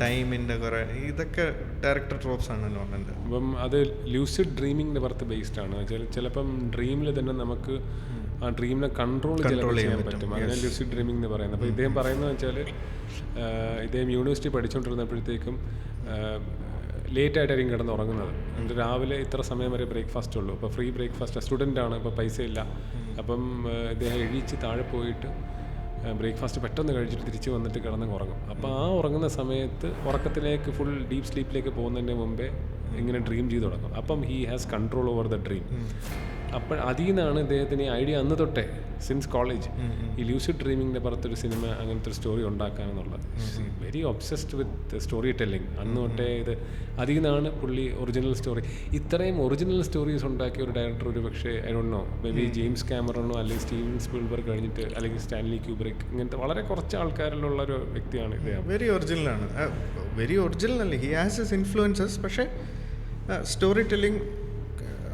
ടൈമിൻ്റെ കുറേ ഇതൊക്കെ ഡയറക്ടർ ട്രോപ്സ് ആണ് നോളൻ്റെ. അപ്പം അത് ലൂസിഡ് ഡ്രീമിങ്ങിൻ്റെ പുറത്ത് ബേസ്ഡ് ആണ്. ചിലപ്പം ഡ്രീമിൽ തന്നെ നമുക്ക് ആ ഡ്രീമിനെ കൺട്രോൾ ചെയ്യാൻ പറ്റും. അങ്ങനെ ലൂസിഡ് ഡ്രീമിംഗ് എന്ന് പറയുന്നത്. അപ്പോൾ ഇദ്ദേഹം പറയുന്നത് വെച്ചാൽ ഇദ്ദേഹം യൂണിവേഴ്സിറ്റി പഠിച്ചുകൊണ്ടിരുന്നപ്പോഴത്തേക്കും ലേറ്റായിട്ടായിരിക്കും കിടന്ന് ഉറങ്ങുന്നത്. എന്നിട്ട് രാവിലെ ഇത്ര സമയം വരെ ബ്രേക്ക്ഫാസ്റ്റ് ഉള്ളൂ. അപ്പോൾ ഫ്രീ ബ്രേക്ക്ഫാസ്റ്റ്, സ്റ്റുഡൻ്റാണ്, ഇപ്പോൾ പൈസ ഇല്ല. അപ്പം ഇദ്ദേഹം എഴുതിച്ച് താഴെ പോയിട്ട് ബ്രേക്ക്ഫാസ്റ്റ് പെട്ടെന്ന് കഴിച്ചിട്ട് തിരിച്ച് വന്നിട്ട് കിടന്ന് ഉറങ്ങും. അപ്പോൾ ആ ഉറങ്ങുന്ന സമയത്ത് ഉറക്കത്തിലേക്ക് ഫുൾ ഡീപ്പ് സ്ലീപ്പിലേക്ക് പോകുന്നതിൻ്റെ മുമ്പേ ഇങ്ങനെ ഡ്രീം ചെയ്ത് തുടങ്ങും. അപ്പം he has control over the dream. അപ്പോൾ അതിൽ നിന്നാണ് ഇദ്ദേഹത്തിന് ഈ ഐഡിയ അന്ന് തൊട്ടേ സിൻസ് കോളേജ് ഈ ലൂസിഡ് ഡ്രീമിങ്ങിൻ്റെ പുറത്തൊരു സിനിമ, അങ്ങനത്തെ ഒരു സ്റ്റോറി ഉണ്ടാക്കാനെന്നുള്ളത്. Very obsessed with storytelling. അന്ന് തൊട്ടേ ഇത് അതിൽ നിന്നാണ് പുള്ളി ഒറിജിനൽ സ്റ്റോറി. ഇത്രയും ഒറിജിനൽ സ്റ്റോറീസ് ഉണ്ടാക്കിയ ഒരു ഡയറക്ടർ ഒരു പക്ഷേ I don't know, maybe James കാമറോണോ അല്ലെങ്കിൽ സ്റ്റീവൻ സ്പീൽബർഗ് കഴിഞ്ഞിട്ട്, അല്ലെങ്കിൽ സ്റ്റാൻലി ക്യൂബ്രിക്, ഇങ്ങനത്തെ വളരെ കുറച്ച് ആൾക്കാരിലുള്ള ഒരു വ്യക്തിയാണ് ഇദ്ദേഹം. വെരി ഒറിജിനൽ അല്ലേ, ഹി ഹാസ് ഹിസ് ഇൻഫ്ലുവൻസസ്. പക്ഷേ സ്റ്റോറി ടെല്ലിങ്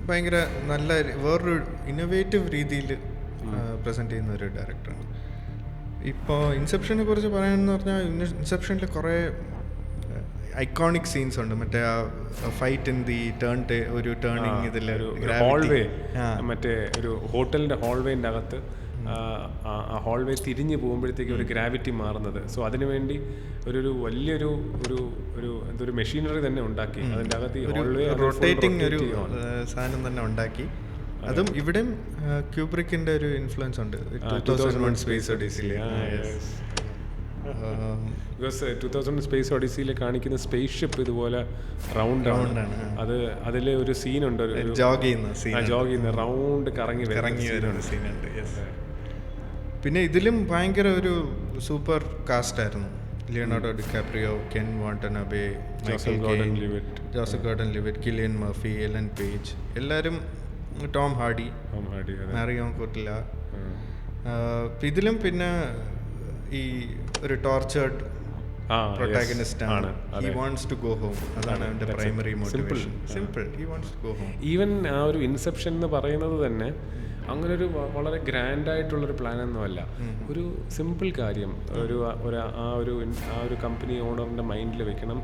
ഭയങ്കര നല്ല വേറൊരു ഇന്നോവേറ്റീവ് രീതിയിൽ പ്രസൻറ്റ് ചെയ്യുന്ന ഒരു ഡയറക്ടറാണ്. ഇപ്പോൾ ഇൻസെപ്ഷനെ കുറിച്ച് പറയാനെന്ന് പറഞ്ഞാൽ, ഇൻസെപ്ഷനിൽ കുറേ ഐക്കോണിക് സീൻസ് ഉണ്ട്. മറ്റേ ആ ഫൈറ്റ് ഇൻ ദി ഒരു ടേണിങ്, ഇതിൽ ഹോൾവേ, മറ്റേ ഒരു ഹോട്ടലിൻ്റെ ഹോൾവേൻ്റെ അകത്ത് ആ ഹോൾവേ തിരിഞ്ഞ് പോകുമ്പോഴത്തേക്ക് ഒരു ഗ്രാവിറ്റി മാറുന്നത്. സോ അതിനുവേണ്ടി ഒരു വലിയൊരു എന്തൊരു മെഷീനറി തന്നെ ഉണ്ടാക്കി അതിൻ്റെ അകത്ത് റൊട്ടേറ്റിംഗ് ഒരു സാധനം തന്നെ ഉണ്ടാക്കി. അതും ഇവിടെയും ക്യൂബ്രിക്കിൻ്റെ ഒരു ഇൻഫ്ലുവൻസ് ഉണ്ട്. 2001 സ്പേസ് ഒഡീസിയിൽ ബിക്കോസ് 2001 സ്പേസ് ഒഡീസിയിൽ കാണിക്കുന്ന സ്പേസ് ഷിപ്പ് ഇതുപോലെ റൗണ്ട് ആണ്. അതിൽ ഒരു സീനുണ്ട്, ജോഗ് ചെയ്യുന്ന റൗണ്ട് കറങ്ങി വരുന്ന സീനുണ്ട്. പിന്നെ ഇതിലും ഭയങ്കര ഒരു സൂപ്പർ കാസ്റ്റ് ആയിരുന്നു. Leonardo DiCaprio, Ken Watanabe, Joseph Gordon Levitt, Cillian Murphy, Ellen Page, എല്ലാവരും, ടോം ഹാർഡി, മാരിയോൺ കോട്ടില്ല. ഇതിലും പിന്നെ ഈ ഒരു ടോർച്ചേർഡ് പ്രൊട്ടാഗണിസ്റ്റ് ആണ്. He wants to go home. അതാണ് അവന്റെ primary motivation. Simple. He wants to go home. Even ആ ഒരു ഇൻസെപ്ഷൻ എന്ന് പറയുന്നത് തന്നെ അങ്ങനെ ഒരു വളരെ ഗ്രാൻഡ് ആയിട്ടുള്ളൊരു പ്ലാനൊന്നുമല്ല. ഒരു സിമ്പിൾ കാര്യം ആ ഒരു കമ്പനി ഓണറിന്റെ മൈൻഡിൽ വെക്കണം,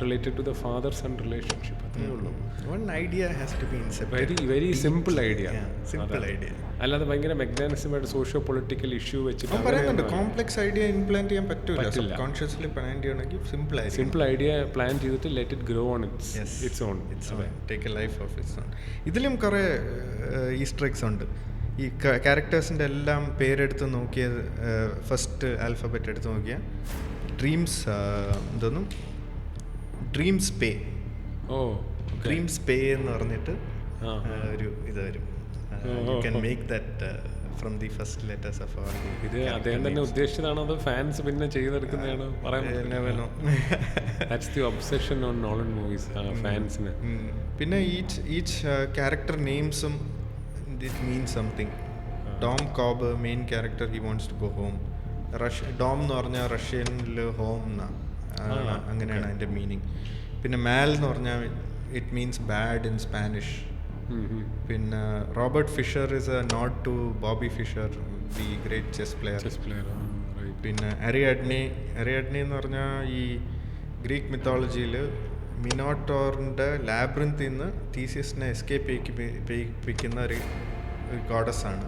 related to the father son relationship. അത്രേ ഉള്ളൂ. One idea has to be incepted. Very simple idea. Simple idea. അല്ലാതെ ഭയങ്കര മെക്കാനിസമായിട്ട് സോഷ്യോ പൊളിറ്റിക്കൽ ഇഷ്യൂ വെച്ചിട്ട് പറയുന്നുണ്ട്. കോംപ്ലക്സ് ഐഡിയ ഇംപ്ലാന്റ് ചെയ്യാൻ പറ്റില്ല. കോൺഷ്യസ്ലി പ്ലാൻ ചെയ്യണമെങ്കിൽ സിമ്പിൾ ഐഡിയ പ്ലാൻ ചെയ്തിട്ട് let it grow on its on. Take A life of its on. ഇതിലും കുറേ ഈസ്റ്റർ എഗ്സ് ഉണ്ട്. ഈ ക്യാരക്ടേഴ്സിൻ്റെ എല്ലാം പേരെടുത്ത് നോക്കിയത്, ഫസ്റ്റ് ആൽഫബറ്റ് എടുത്ത് നോക്കിയാൽ ഡ്രീംസ് എന്തോന്നും ഡ്രീംസ് പേ. ഡ്രീംസ് പേ എന്ന് പറഞ്ഞിട്ട് ഒരു ഇത് വരും. You can make that from the first letters of അവർ. ഇത് അദ്ദേഹം തന്നെ ഉദ്ദേശിച്ചതാണോ അതോ ഫാൻസ് പിന്നെ ചെയ്തെടുക്കുന്നതാണോ പറയാൻ? That's the obsession on Nolan movies, ഫാൻസിന്. പിന്നെ ഈച്ച് ക്യാരക്ടർ നെയിംസും it means something. Dom Cobb main character, he wants to go home. Dom എന്ന് പറഞ്ഞാൽ റഷ്യനിൽ ഹോം എന്നാണ്, അങ്ങനെയാണ് അതിൻ്റെ മീനിങ്. പിന്നെ മാൽ എന്ന് പറഞ്ഞാൽ it means bad in Spanish. പിന്നെ Robert Fischer is a nod to Bobby Fischer, the great chess player. പിന്നെ അരിയാഡ്നി എന്ന് പറഞ്ഞാൽ ഈ ഗ്രീക്ക് മിത്തോളജിയിൽ മിനോട്ടോറിൻ്റെ ലാബ്രിന്തിൽ നിന്ന് തീസിയസിനെ എസ്കേപ്പ് ചെയ്യിപ്പിക്കുന്ന ഒരു ഗോഡസ് ആണ്.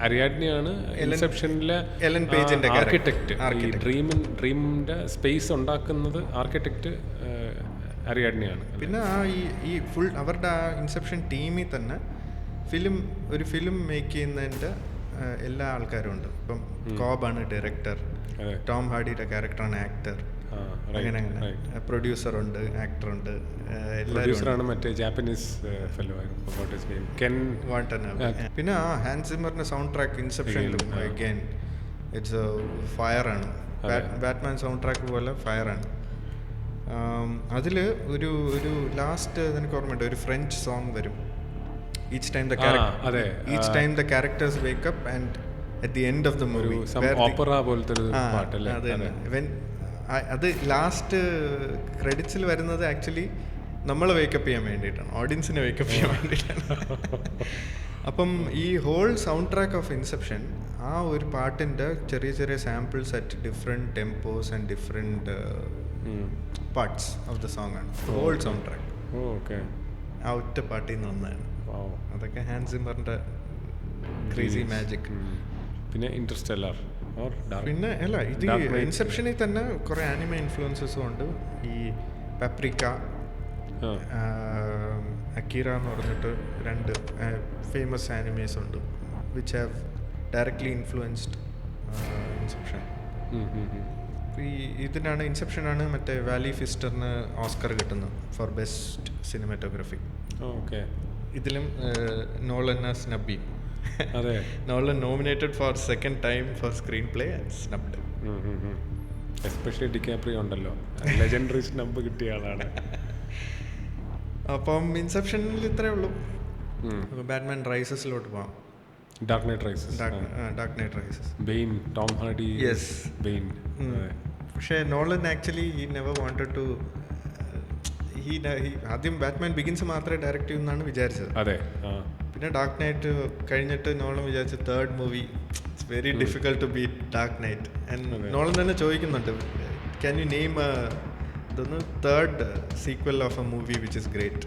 അരിയാഡ്നിയാണ് ഇൻസെപ്ഷനിലെ എലൻ പേജിന്റെ ആർക്കിടെക്ട്. ഡ്രീമിന്റെ സ്പേസ് ഉണ്ടാക്കുന്നത് ആർക്കിടെക്ട് അരിയാഡ്നിയാണ്. പിന്നെ ഈ ഫുൾ അവരുടെ ആ ഇൻസെപ്ഷൻ ടീമിൽ തന്നെ ഒരു ഫിലിം മേക്ക് ചെയ്യുന്നതിൻ്റെ എല്ലാ ആൾക്കാരും ഉണ്ട്. ഇപ്പം കോബാണ് ഡയറക്ടർ, ടോം ഹാർഡിയുടെ ക്യാരക്ടറാണ് ആക്ടർ, അങ്ങനെ പ്രൊഡ്യൂസർ ഉണ്ട്, ആക്ടർ ഉണ്ട്, എല്ലാവരും. മറ്റേ ജാപ്പനീസ് കെൻ വാട്ടനാബെ. പിന്നെ ഹാൻസ് സിമ്മറിന്റെ സൗണ്ട് ട്രാക്ക് ഇൻസെപ്ഷനിലും അഗൈൻ ഇറ്റ്സ് ഫയറാണ്. ബാറ്റ്മാൻ സൗണ്ട് ട്രാക്ക് പോലെ ഫയറാണ്. അതിൽ ഒരു ലാസ്റ്റ് എനിക്ക് ഓർമ്മയുണ്ട്, ഒരു ഫ്രഞ്ച് സോങ് വരും. Each time the characters wake up and at the end of the movie അത് ലാസ്റ്റ് ക്രെഡിറ്റ്സിൽ വരുന്നത് ആക്ച്വലി നമ്മളെ വേക്കപ്പ് ചെയ്യാൻ വേണ്ടിയിട്ടാണ്, ഓഡിയൻസിനെ വേക്കപ്പ് ചെയ്യാൻ വേണ്ടിയിട്ടാണ്. അപ്പം ഈ whole soundtrack of Inception, ആ ഒരു പാട്ടിൻ്റെ ചെറിയ ചെറിയ samples at different tempos and different parts of the song ആണ് ഹോൾ സൗണ്ട് ട്രാക്ക്. ആ ഒറ്റ പാട്ടിൽ നിന്ന് വന്നതാണ്. അതൊക്കെ ഹാൻസ് സിമ്മറിൻ്റെ ക്രേസി മാജിക്. പിന്നെ ഇന്റർസ്റ്റെല്ലാർ. പിന്നെ അല്ല, ഇത് ഇൻസെപ്ഷനിൽ തന്നെ കുറേ ആനിമെ ഇൻഫ്ലുവൻസസും ഉണ്ട്. ഈ പപ്രിക്ക, അക്കീറ എന്ന് പറഞ്ഞിട്ട് 2 ഫേമസ് ആനിമേസ് ഉണ്ട് which have directly influenced Inception. ഇതിനാണ് ഇൻസെപ്ഷനാണ് മറ്റേ വാലി ഫിസ്റ്ററിന് ഓസ്കർ കിട്ടുന്നത് ഫോർ ബെസ്റ്റ് സിനിമാറ്റോഗ്രഫി. ഇതിലും Nolan snubbed. Nolan nominated for second time for screenplay and snubbed. Especially DiCaprio ഉണ്ടല്ലോ, ലെജൻഡറി സ്നബ് കിട്ടിയ ആളാണ്. അപ്പം ഇൻസെപ്ഷനിൽ ഇത്രേ ഉള്ളൂ. ബാറ്റ്മാൻ റൈസസിലോട്ട് പോവാം. Dark Knight Rises. Bane, Tom Hardy. Yes, Bane. പക്ഷേ Nolan actually he never wanted to ആദ്യം ബാറ്റ്മാൻ ബിഗിൻസ് മാത്രമേ ഡയറക്റ്റ് ചെയ്യുമെന്നാണ് വിചാരിച്ചത്. അതെ. പിന്നെ ഡാർക്ക് നൈറ്റ് കഴിഞ്ഞിട്ട് നോളൻ വിചാരിച്ച third movie it's very difficult to beat Dark Knight. And Nolan തന്നെ ചോദിക്കുന്നുണ്ട്, can you name third sequel of a movie which is great.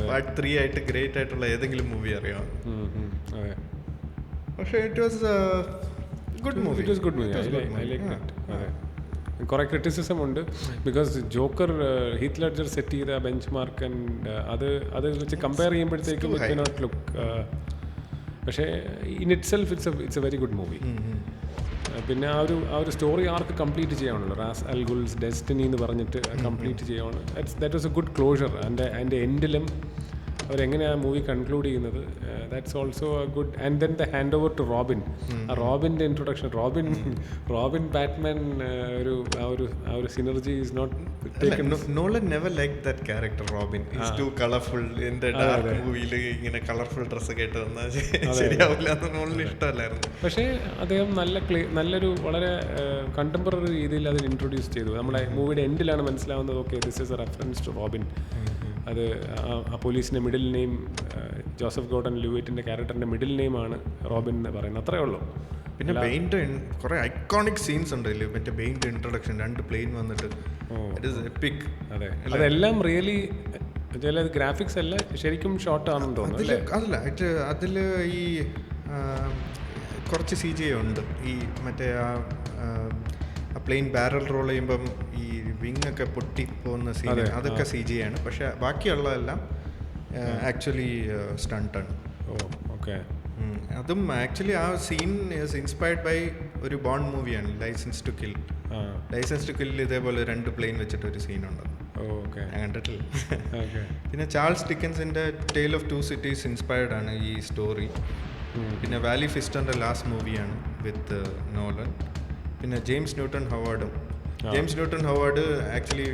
Part 3 ആയിട്ട് ഗ്രേറ്റ് ആയിട്ടുള്ള ഏതെങ്കിലും മൂവി അറിയാമോ? പക്ഷേ ഇറ്റ് വാസ് ഗുഡ് മൂവി. കുറേ ക്രിറ്റിസിസം ഉണ്ട്. Because Joker Heath Ledger set ചെയ്ത ബെഞ്ച് മാർക്ക് ആൻഡ് അത് വെച്ച് കമ്പയർ ചെയ്യുമ്പോഴത്തേക്കും ഇറ്റ് കനോട്ട് ലുക്ക്. പക്ഷേ in itself it's a very good movie. പിന്നെ ആ ഒരു സ്റ്റോറി ആർക്ക് കംപ്ലീറ്റ് ചെയ്യാനുള്ളൂ. റാസ് അൽ ഗുൽസ് ഡെസ്റ്റിനി എന്ന് പറഞ്ഞിട്ട് കംപ്ലീറ്റ് ചെയ്യാനാണ്. That was a good closure. അതിൻ്റെ എൻഡിലും അവരെങ്ങനെയാണ് ആ മൂവി കൺക്ലൂഡ് ചെയ്യുന്നത്, that's also a good. And then the hand over to Robin, ആ റോബിൻ്റെ ഇൻട്രൊഡക്ഷൻ, റോബിൻ ബാറ്റ്മാൻ, ആ ഒരു synergy is not taken. Nolan never like that character Robin. Is too colourful. എൻ്റെ ഡാർക്ക് മൂവിയിൽ ഇങ്ങനെ കളർഫുൾ ഡ്രസ്സ് കേട്ട് വന്നാൽ ശരിയാവില്ല എന്ന് നോളിന് ഇഷ്ടമല്ലായിരുന്നു. പക്ഷേ അദ്ദേഹം നല്ലൊരു വളരെ കണ്ടംപററി രീതിയിൽ അതിൽ ഇൻട്രൊഡ്യൂസ് ചെയ്തു. നമ്മുടെ മൂവിയുടെ എൻഡിലാണ് മനസ്സിലാവുന്നത്, okay this is a reference to Robin. അത് ആ പോലീസിൻ്റെ മിഡിൽ നെയിം ജോസഫ് ഗോർഡൻ ലൂയിറ്റിൻ്റെ ക്യാരക്ടറിൻ്റെ മിഡിൽ നെയിമാണ് റോബിൻ എന്ന് പറയുന്നത്. അത്രയേ ഉള്ളൂ. പിന്നെ ബെയിൻ്റെ കുറേ ഐക്കോണിക് സീൻസ് ഉണ്ടല്ലോ, മറ്റേ ബെയിൻ്റെ ഇൻട്രൊഡക്ഷൻ, 2 പ്ലെയിൻ വന്നിട്ട്, ഇറ്റ് ഈസ് എപ്പിക്. അതെ, അതെല്ലാം റിയലി ചില ഗ്രാഫിക്സ് എല്ലാം ശരിക്കും ഷോർട്ട് ആണെന്ന് തോന്നുന്നു. അതല്ല, അതിൽ ഈ കുറച്ച് CGI ഉണ്ട്. ഈ മറ്റേ ആ പ്ലെയിൻ ബാരൽ റോൾ ചെയ്യുമ്പം ഈ വിങ് ഒക്കെ പൊട്ടി പോകുന്ന സീൻ, അതൊക്കെ CGI ആണ്. പക്ഷെ ബാക്കിയുള്ളതെല്ലാം ആക്ച്വലി സ്റ്റണ്ടാണ്. ഓക്കെ. അതും ആക്ച്വലി ആ സീൻ ഈസ് ഇൻസ്പയർഡ് ബൈ ഒരു ബോണ്ട് മൂവിയാണ്, Licence to Kill. Licence to കില്ലിൽ ഇതേപോലെ 2 പ്ലെയിൻ വെച്ചിട്ട് ഒരു സീനുണ്ട്, ഞാൻ കണ്ടിട്ടില്ല. പിന്നെ ചാൾസ് ഡിക്കൻസിൻ്റെ ടെയിൽ ഓഫ് 2 സിറ്റീസ് ഇൻസ്പയർഡ് ആണ് ഈ സ്റ്റോറി. പിന്നെ വാലി ഫിസ്റ്ററിൻ്റെ ലാസ്റ്റ് മൂവിയാണ് വിത്ത് നോളൻ. പിന്നെ ജെയിംസ് ന്യൂട്ടൺ ഹവാർഡ് ആക്ച്വലി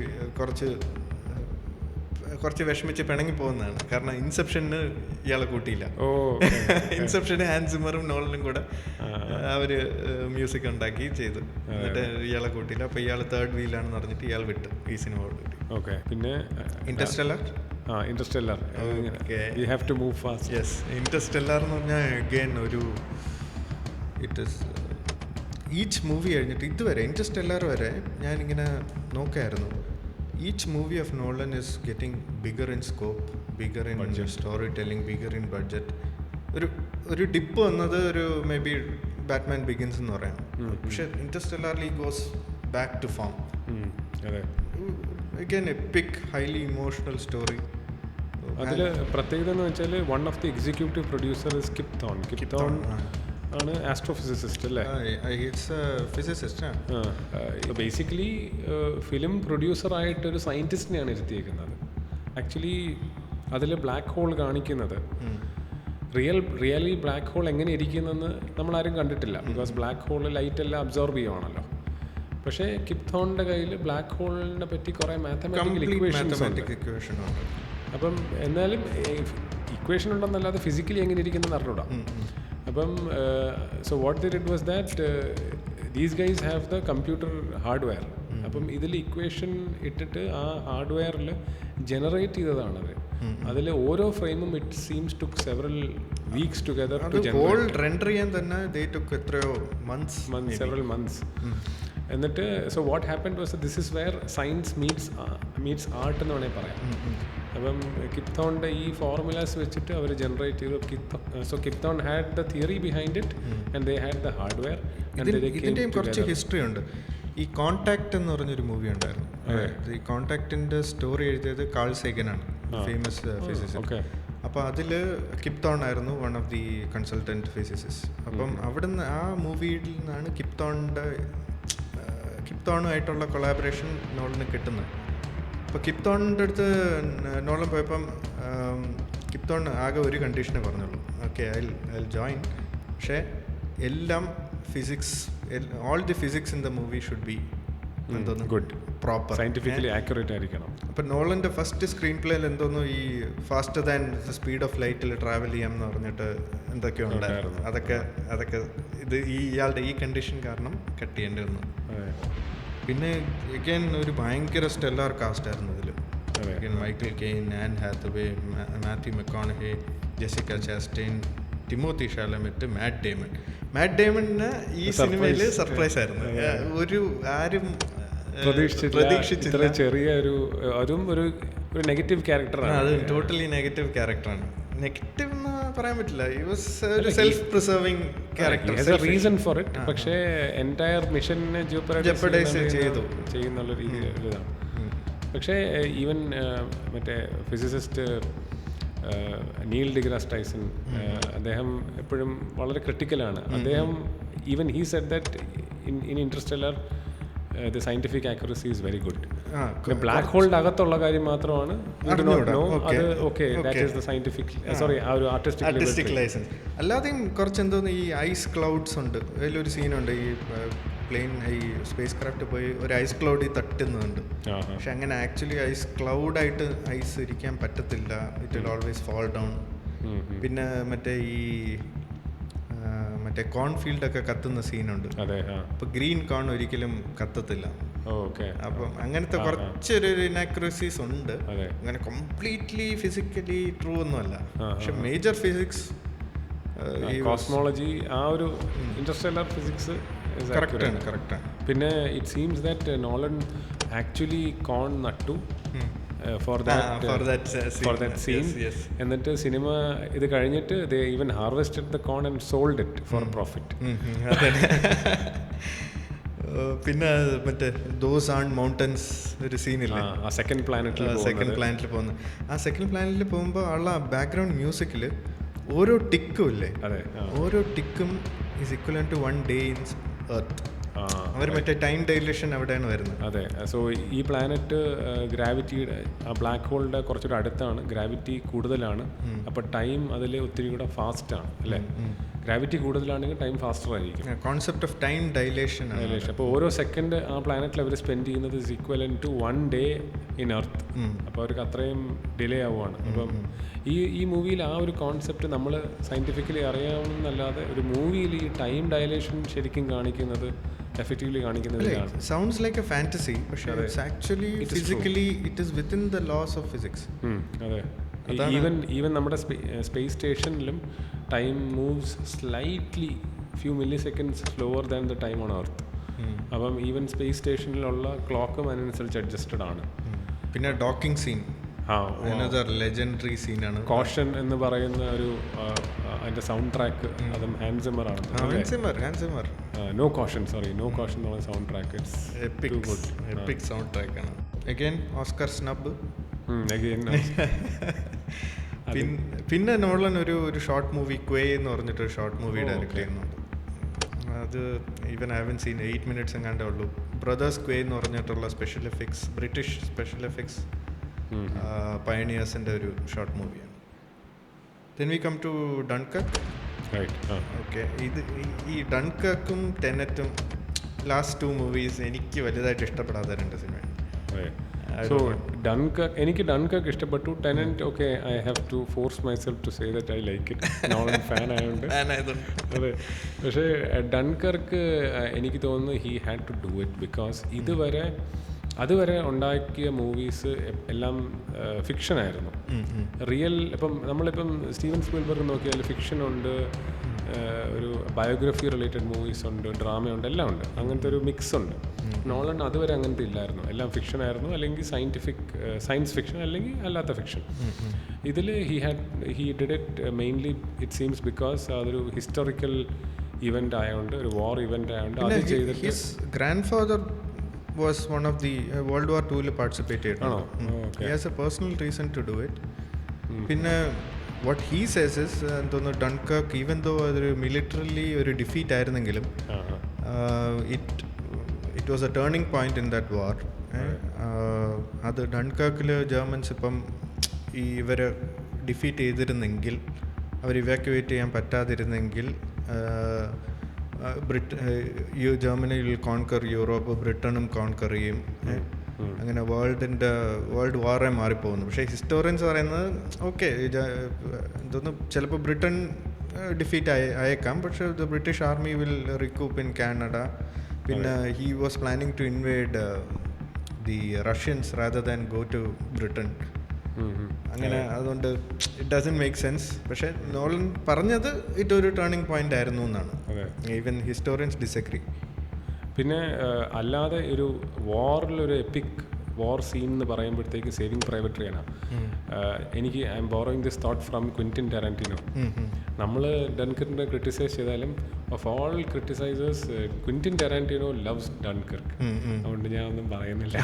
കുറച്ച് വിഷമിച്ച് പിണങ്ങി പോകുന്നതാണ്. കാരണം ഇൻസെപ്ഷന് ഇയാളെ കൂട്ടിയില്ല. ഇൻസെപ്ഷന് ഹാൻസ് സിമ്മറും നോളനും കൂടെ അവർ മ്യൂസിക് ഉണ്ടാക്കി ചെയ്തു, എന്നിട്ട് ഇയാളെ കൂട്ടിയില്ല. അപ്പോൾ ഇയാൾ 3rd വീലാണെന്ന് പറഞ്ഞിട്ട് ഇയാൾ വിട്ടു ഈ സിനിമ. ഓക്കെ. പിന്നെ interstellar you have to move fast. Yes, Interstellar എന്ന് പറഞ്ഞാൽ അഗൈൻ ഒരു ഈച്ച് മൂവി കഴിഞ്ഞിട്ട് ഇതുവരെ ഇന്റർസ്റ്റെല്ലാർ വരെ ഞാനിങ്ങനെ നോക്കായിരുന്നു. Each movie of Nolan is getting bigger in scope, bigger in storytelling, bigger in budget. ഒരു ഡിപ്പ് വന്നത് ഒരു മേ ബി ബാറ്റ്മാൻ ബിഗിൻസ് എന്ന് പറയാം. പക്ഷെ ഇന്റർസ്റ്റെല്ലാറിൽ goes back to form. Again, epic, highly emotional story. അതിൽ പ്രത്യേകത എന്ന് വെച്ചാൽ one of the executive producer is Kip Thorne ആണ് ആസ്ട്രോഫിസിസിസ്റ്റ് അല്ലേ? ബേസിക്കലി ഫിലിം പ്രൊഡ്യൂസറായിട്ടൊരു സയൻറ്റിസ്റ്റിനെയാണ് ഇരുത്തിയേക്കുന്നത്. ആക്ച്വലി അതിൽ ബ്ലാക്ക് ഹോൾ കാണിക്കുന്നത് റിയലി ബ്ലാക്ക് ഹോൾ എങ്ങനെ ഇരിക്കുന്നതെന്ന് നമ്മളാരും കണ്ടിട്ടില്ല. ബിക്കോസ് ബ്ലാക്ക് ഹോൾ ലൈറ്റ് എല്ലാം അബ്സോർബ് ചെയ്യുവാണല്ലോ. പക്ഷേ കിപ് തോണിൻ്റെ കയ്യിൽ ബ്ലാക്ക് ഹോളിനെ പറ്റി കുറേ മാത്തമാറ്റിക്കൽ ഇക്വേഷൻസ് ഉണ്ട്. അപ്പം എന്നാലും ഇക്വേഷൻ ഉണ്ടെന്നല്ലാതെ ഫിസിക്കലി എങ്ങനെ ഇരിക്കുന്നത് അറിഞ്ഞൂടാ. അപ്പം so what they did was that these guys have the computer hardware. അപ്പം ഇതിൽ ഇക്വേഷൻ ഇട്ടിട്ട് ആ ഹാർഡ്വെയറിൽ ജനറേറ്റ് ചെയ്തതാണത്. അതിൽ ഓരോ ഫ്രെയിമും it seems took several weeks together to generate. Render ചെയ്യാൻ തന്നെ ദേ ടുക്ക് എത്രയോ മന്ത്സ്, സെവറൽ മന്ത്സ്. എന്നിട്ട് so what happened was this is where science meets art എന്ന് വേണമെങ്കിൽ പറയാം. അപ്പം കിപ് തോണിൻ്റെ ഈ ഫോർമുലാസ് വെച്ചിട്ട് അവർ ജനറേറ്റ് ചെയ്തു. So Kip Thorne had the theory behind it and they had the hardware. ഇതിൻ്റെയും കുറച്ച് ഹിസ്റ്ററി ഉണ്ട്. ഈ കോൺടാക്ട് എന്ന് പറഞ്ഞൊരു മൂവി ഉണ്ടായിരുന്നു. ഈ കോൺടാക്റ്റിൻ്റെ സ്റ്റോറി എഴുതിയത് കാൾ സേഗനാണ്, ഫേമസ് ഫിസിസിസ്റ്റ്. അപ്പോൾ അതിൽ കിപ് തോൺ ആയിരുന്നു one of the consultant physicist. അപ്പം അവിടുന്ന് ആ മൂവിയിൽ നിന്നാണ് കിപ് തോണുമായിട്ടുള്ള കൊളാബറേഷൻ നോളന് കിട്ടുന്നത്. അപ്പോൾ കിപ് തോണിൻ്റെ അടുത്ത് നോളൻ പോയപ്പം കിപ് തോൺ ആകെ ഒരു കണ്ടീഷനെ പറഞ്ഞുള്ളൂ, ഓക്കെ ഐ ജോയിൻ, പക്ഷേ എല്ലാം physics, all the physics in the movie should be എന്തോന്നു ഗുഡ്, പ്രോപ്പർ, സയന്റിഫിക്കലി ആക്യുറേറ്റ് ആയിരിക്കണം. അപ്പം നോളൻ്റെ ഫസ്റ്റ് സ്ക്രീൻ പ്ലേയിൽ എന്തോന്നു ഈ faster than the speed of ലൈറ്റിൽ ട്രാവൽ ചെയ്യാം എന്ന് പറഞ്ഞിട്ട് എന്തൊക്കെയോ ഉണ്ടായിരുന്നു. അതൊക്കെ ഇത് ഇയാളുടെ ഈ കണ്ടീഷൻ കാരണം കട്ട് ചെയ്യേണ്ടി വന്നു. പിന്നെ അഗൈൻ ഒരു ഭയങ്കര സ്റ്റെല്ലാർ കാസ്റ്റ് ആയിരുന്നു ഇതിൽ. Michael Caine, Anne Hathaway, Matthew McConaughey, Jessica Chastain, Timothee Chalamet, Matt ഡേമണിന് ഈ സിനിമയിൽ സർപ്രൈസ് ആയിരുന്നു. ഒരു ആരും പ്രതീക്ഷിച്ചില്ല. ചെറിയ ഒരു നെഗറ്റീവ് ക്യാരക്ടറാണ്. അത് ടോട്ടലി നെഗറ്റീവ് ക്യാരക്ടറാണ്. നെഗറ്റീവ് എന്ന് പറയാൻ പറ്റില്ല. ഒരു self preserving character, reason for it. പക്ഷേ എൻറ്റയർ മിഷനെ ജെപ്പർഡൈസ് ചെയ്യുന്നുള്ള രീതിയിലാണ്. പക്ഷേ ഈവൻ മറ്റേ ഫിസിസിസ്റ്റ് നീൽ ഡിഗ്രാസ് ടൈസൺ, അദ്ദേഹം എപ്പോഴും വളരെ ക്രിട്ടിക്കലാണ്. അദ്ദേഹം even he said that in Interstellar the scientific accuracy is very good. പിന്നെ ബ്ലാക്ക് ഹോളിന്റെ അകത്തുള്ള കാര്യം മാത്രമാണ് സോറി ആ ഒരു ആർട്ടിസ്റ്റിക് ലൈസൻസ്. അല്ലാതെയും കുറച്ച് എന്തോന്ന് ഈ ഐസ് ക്ലൗഡ്സ് ഉണ്ട്. അതിലൊരു സീനുണ്ട്, ഈ പ്ലെയിൻ ഈ സ്പേസ് ക്രാഫ്റ്റ് പോയി ഒരു ഐസ് ക്ലൗഡിൽ തട്ടുന്നുണ്ട്. പക്ഷെ അങ്ങനെ ആക്ച്വലി ഐസ് ക്ലൗഡായിട്ട് ഐസ് ഇരിക്കാൻ പറ്റത്തില്ല. It will always fall down. പിന്നെ മറ്റേ കോൺഫീൽഡൊക്കെ കത്തുന്ന സീനുണ്ട്. അപ്പോൾ ഗ്രീൻ കോൺ ഒരിക്കലും കത്തത്തില്ല. അപ്പം അങ്ങനത്തെ കുറച്ചൊരു ഇനാക്യുറസീസ് ഉണ്ട്. അങ്ങനെ കംപ്ലീറ്റ്ലി ഫിസിക്കലി ട്രൂ ഒന്നുമല്ല. പക്ഷെ മേജർ ഫിസിക്സ്, കോസ്മോളജി, ആ ഒരു ഇന്റർസ്റ്റെല്ലർ ഫിസിക്സ് കറക്റ്റാണ്. പിന്നെ it seems that Nolan actually കോൺ നട്ടു for that scene. Yes. എന്നിട്ട് സിനിമ ഇത് കഴിഞ്ഞിട്ട് they even harvested the corn and sold it for profit. പിന്നെ മറ്റേ ദോസ് ആൺ മൗണ്ടൻസ് ഒരു സീനില്ലേ, സെക്കൻഡ് പ്ലാനറ്റിൽ പോകുന്നത്. ആ സെക്കൻഡ് പ്ലാനറ്റിൽ പോകുമ്പോൾ ഉള്ള ബാക്ക്ഗ്രൗണ്ട് മ്യൂസിക്കിൽ ഓരോ ടിക്കും ഇല്ലേ, ഓരോ ടിക്കും is equivalent to 1 day in earth. അവർ മറ്റേ ടൈം ഡൈലേഷൻ അവിടെയാണ് വരുന്നത്. അതെ. സോ ഈ പ്ലാനറ്റ് ഗ്രാവിറ്റിയുടെ ആ ബ്ലാക്ക് ഹോളിൻ്റെ കുറച്ചുകൂടെ അടുത്താണ്, ഗ്രാവിറ്റി കൂടുതലാണ്. അപ്പോൾ ടൈം അതിൽ ഒത്തിരി കൂടെ ഫാസ്റ്റാണ് അല്ലേ. ഗ്രാവിറ്റി കൂടുതലാണെങ്കിൽ ടൈം ഫാസ്റ്റർ ആയിരിക്കും. Concept of time dilation. അപ്പോൾ ഓരോ സെക്കൻഡ് ആ പ്ലാനറ്റിൽ അവർ സ്പെൻഡ് ചെയ്യുന്നത് is equivalent to 1 day in earth. അപ്പോൾ അവർക്ക് അത്രയും ഡിലേ ആവുകയാണ്. അപ്പം ഈ മൂവിയിൽ ആ ഒരു കോൺസെപ്റ്റ് നമ്മൾ സയൻറ്റിഫിക്കലി അറിയാവുന്നല്ലാതെ ഒരു മൂവിയിൽ ഈ ടൈം ഡൈലേഷൻ ശരിക്കും കാണിക്കുന്നത്, എഫക്റ്റീവ്ലി കാണിക്കുന്നതിലാണ്. സൗണ്ട്സ് ലൈക്ക് എ ഫാന്റസി, പക്ഷേ it's actually physically it is within the laws of physics. അതെ. ഈവൻ നമ്മുടെ സ്പേസ് സ്റ്റേഷനിലും time moves slightly few milliseconds slower than the time on earth. അപ്പം even space സ്റ്റേഷനിലുള്ള ക്ലോക്കും അതിനനുസരിച്ച് adjusted ആണ്. പിന്നെ ഡോക്കിംഗ് സീൻ ലെജൻഡറി സീനാണ്. കോഷൻ എന്ന് പറയുന്ന ഒരു അതിന്റെ സൗണ്ട് ട്രാക്ക്, അതും ഹാൻസ് സിമ്മർ ആണ്. നോ കോഷൻ എന്നുള്ള soundtrack epic sound track ആണ്. Again Oscar snub. പിന്നെ നോളൻ ഒരു ഷോർട്ട് മൂവി ക്വേ എന്ന് പറഞ്ഞിട്ട് ഷോർട്ട് മൂവി ഡയറക്റ്റ് ചെയ്യുന്നുണ്ട്. അത് even I haven't seen 8 minutes എങ്ങാണ്ടേ ഉള്ളൂ. ബ്രദേഴ്സ് ക്വേ എന്ന് പറഞ്ഞിട്ടുള്ള special effects, British special effects പയനിയേഴ്സിൻ്റെ ഒരു ഷോർട്ട് മൂവിയാണ്. Then we come to Dunkirk. Okay, ഈ ഡൺകർക്കും ടെനറ്റും ലാസ്റ്റ് 2 movies എനിക്ക് വലുതായിട്ട് ഇഷ്ടപ്പെടാത്ത 2 സിനിമയാണ്. സോ എനിക്ക് ഡൺകർക്ക് ഇഷ്ടപ്പെട്ടു. Tenet okay, I have to force myself to say that I like it. Nolan fan ആയതുകൊണ്ട്. അതെ. പക്ഷേ ഡൺകർക്ക് എനിക്ക് തോന്നുന്നു he had to do it because അതുവരെ ഉണ്ടാക്കിയ മൂവീസ് എല്ലാം ഫിക്ഷൻ ആയിരുന്നു. ഇപ്പം നമ്മളിപ്പം സ്റ്റീവൻ സ്പീൽബർഗ് നോക്കിയാൽ ഫിക്ഷൻ ഉണ്ട്, ഒരു ബയോഗ്രഫി റിലേറ്റഡ് മൂവീസ് ഉണ്ട്, ഡ്രാമയുണ്ട്, എല്ലാം ഉണ്ട്. അങ്ങനത്തെ ഒരു മിക്സ് ഉണ്ട്. നോളൻ അതുവരെ അങ്ങനത്തെ ഇല്ലായിരുന്നു. എല്ലാം ഫിക്ഷൻ ആയിരുന്നു, അല്ലെങ്കിൽ സയൻസ് ഫിക്ഷൻ, അല്ലെങ്കിൽ അല്ലാത്ത ഫിക്ഷൻ. ഇതിൽ he did it mainly it seems because അതൊരു ഹിസ്റ്റോറിക്കൽ ഇവന്റ് ആയതുകൊണ്ട്, ഒരു വാർ ഇവന്റ് ആയതുകൊണ്ട് അത് ചെയ്തിട്ട്. Grand father was one of the World War II participated. He has a personal reason to do it. പിന്നെ what he says is എന്തോന്ന് ഡൺകർക്ക് even though അതൊരു militarily ഒരു ഡിഫീറ്റ് ആയിരുന്നെങ്കിലും it was a turning point in that war. അത് ഡൺകർക്കിൽ Germans ഇപ്പം ഇവരെ defeat ചെയ്തിരുന്നെങ്കിൽ, അവർ ഇവാക്യുവേറ്റ് ചെയ്യാൻ പറ്റാതിരുന്നെങ്കിൽ ജർമ്മനി വിൽ കോൺകർ യൂറോപ്പ്, ബ്രിട്ടനും കോൺകർ ചെയ്യും. അങ്ങനെ വേൾഡ് വാറേ മാറിപ്പോകുന്നു. പക്ഷേ ഹിസ്റ്റോറിയൻസ് പറയുന്നത് ഓക്കെ, എന്തോന്ന് ചിലപ്പോൾ ബ്രിട്ടൻ ഡിഫീറ്റ് അയക്കാം, പക്ഷേ the British army will recoup in Canada. പിന്നെ he was planning to invade the Russians rather than go to Britain. അങ്ങനെ അതുകൊണ്ട് ഇറ്റ് ഡസൻറ്റ് മേക്ക് സെൻസ്. പക്ഷേ നോളൻ പറഞ്ഞത് ഇതൊരു ടേണിംഗ് പോയിന്റ് ആയിരുന്നു എന്നാണ്. Even historians disagree. പിന്നെ അല്ലാതെ ഒരു വാറിലൊരു എപ്പിക് വാർ സീൻ എന്ന് പറയുമ്പോഴത്തേക്ക് സേവിങ് പ്രൈവറ്റ് റിയാനാണ്. എനിക്ക് I'm borrowing this thought from Quentin Tarantino. നമ്മൾ ഡൺകർക്കിനെ ക്രിട്ടിസൈസ് ചെയ്താലും of all criticisers Quentin Tarantino loves Dunkirk. അതുകൊണ്ട് ഞാൻ ഒന്നും പറയുന്നില്ല.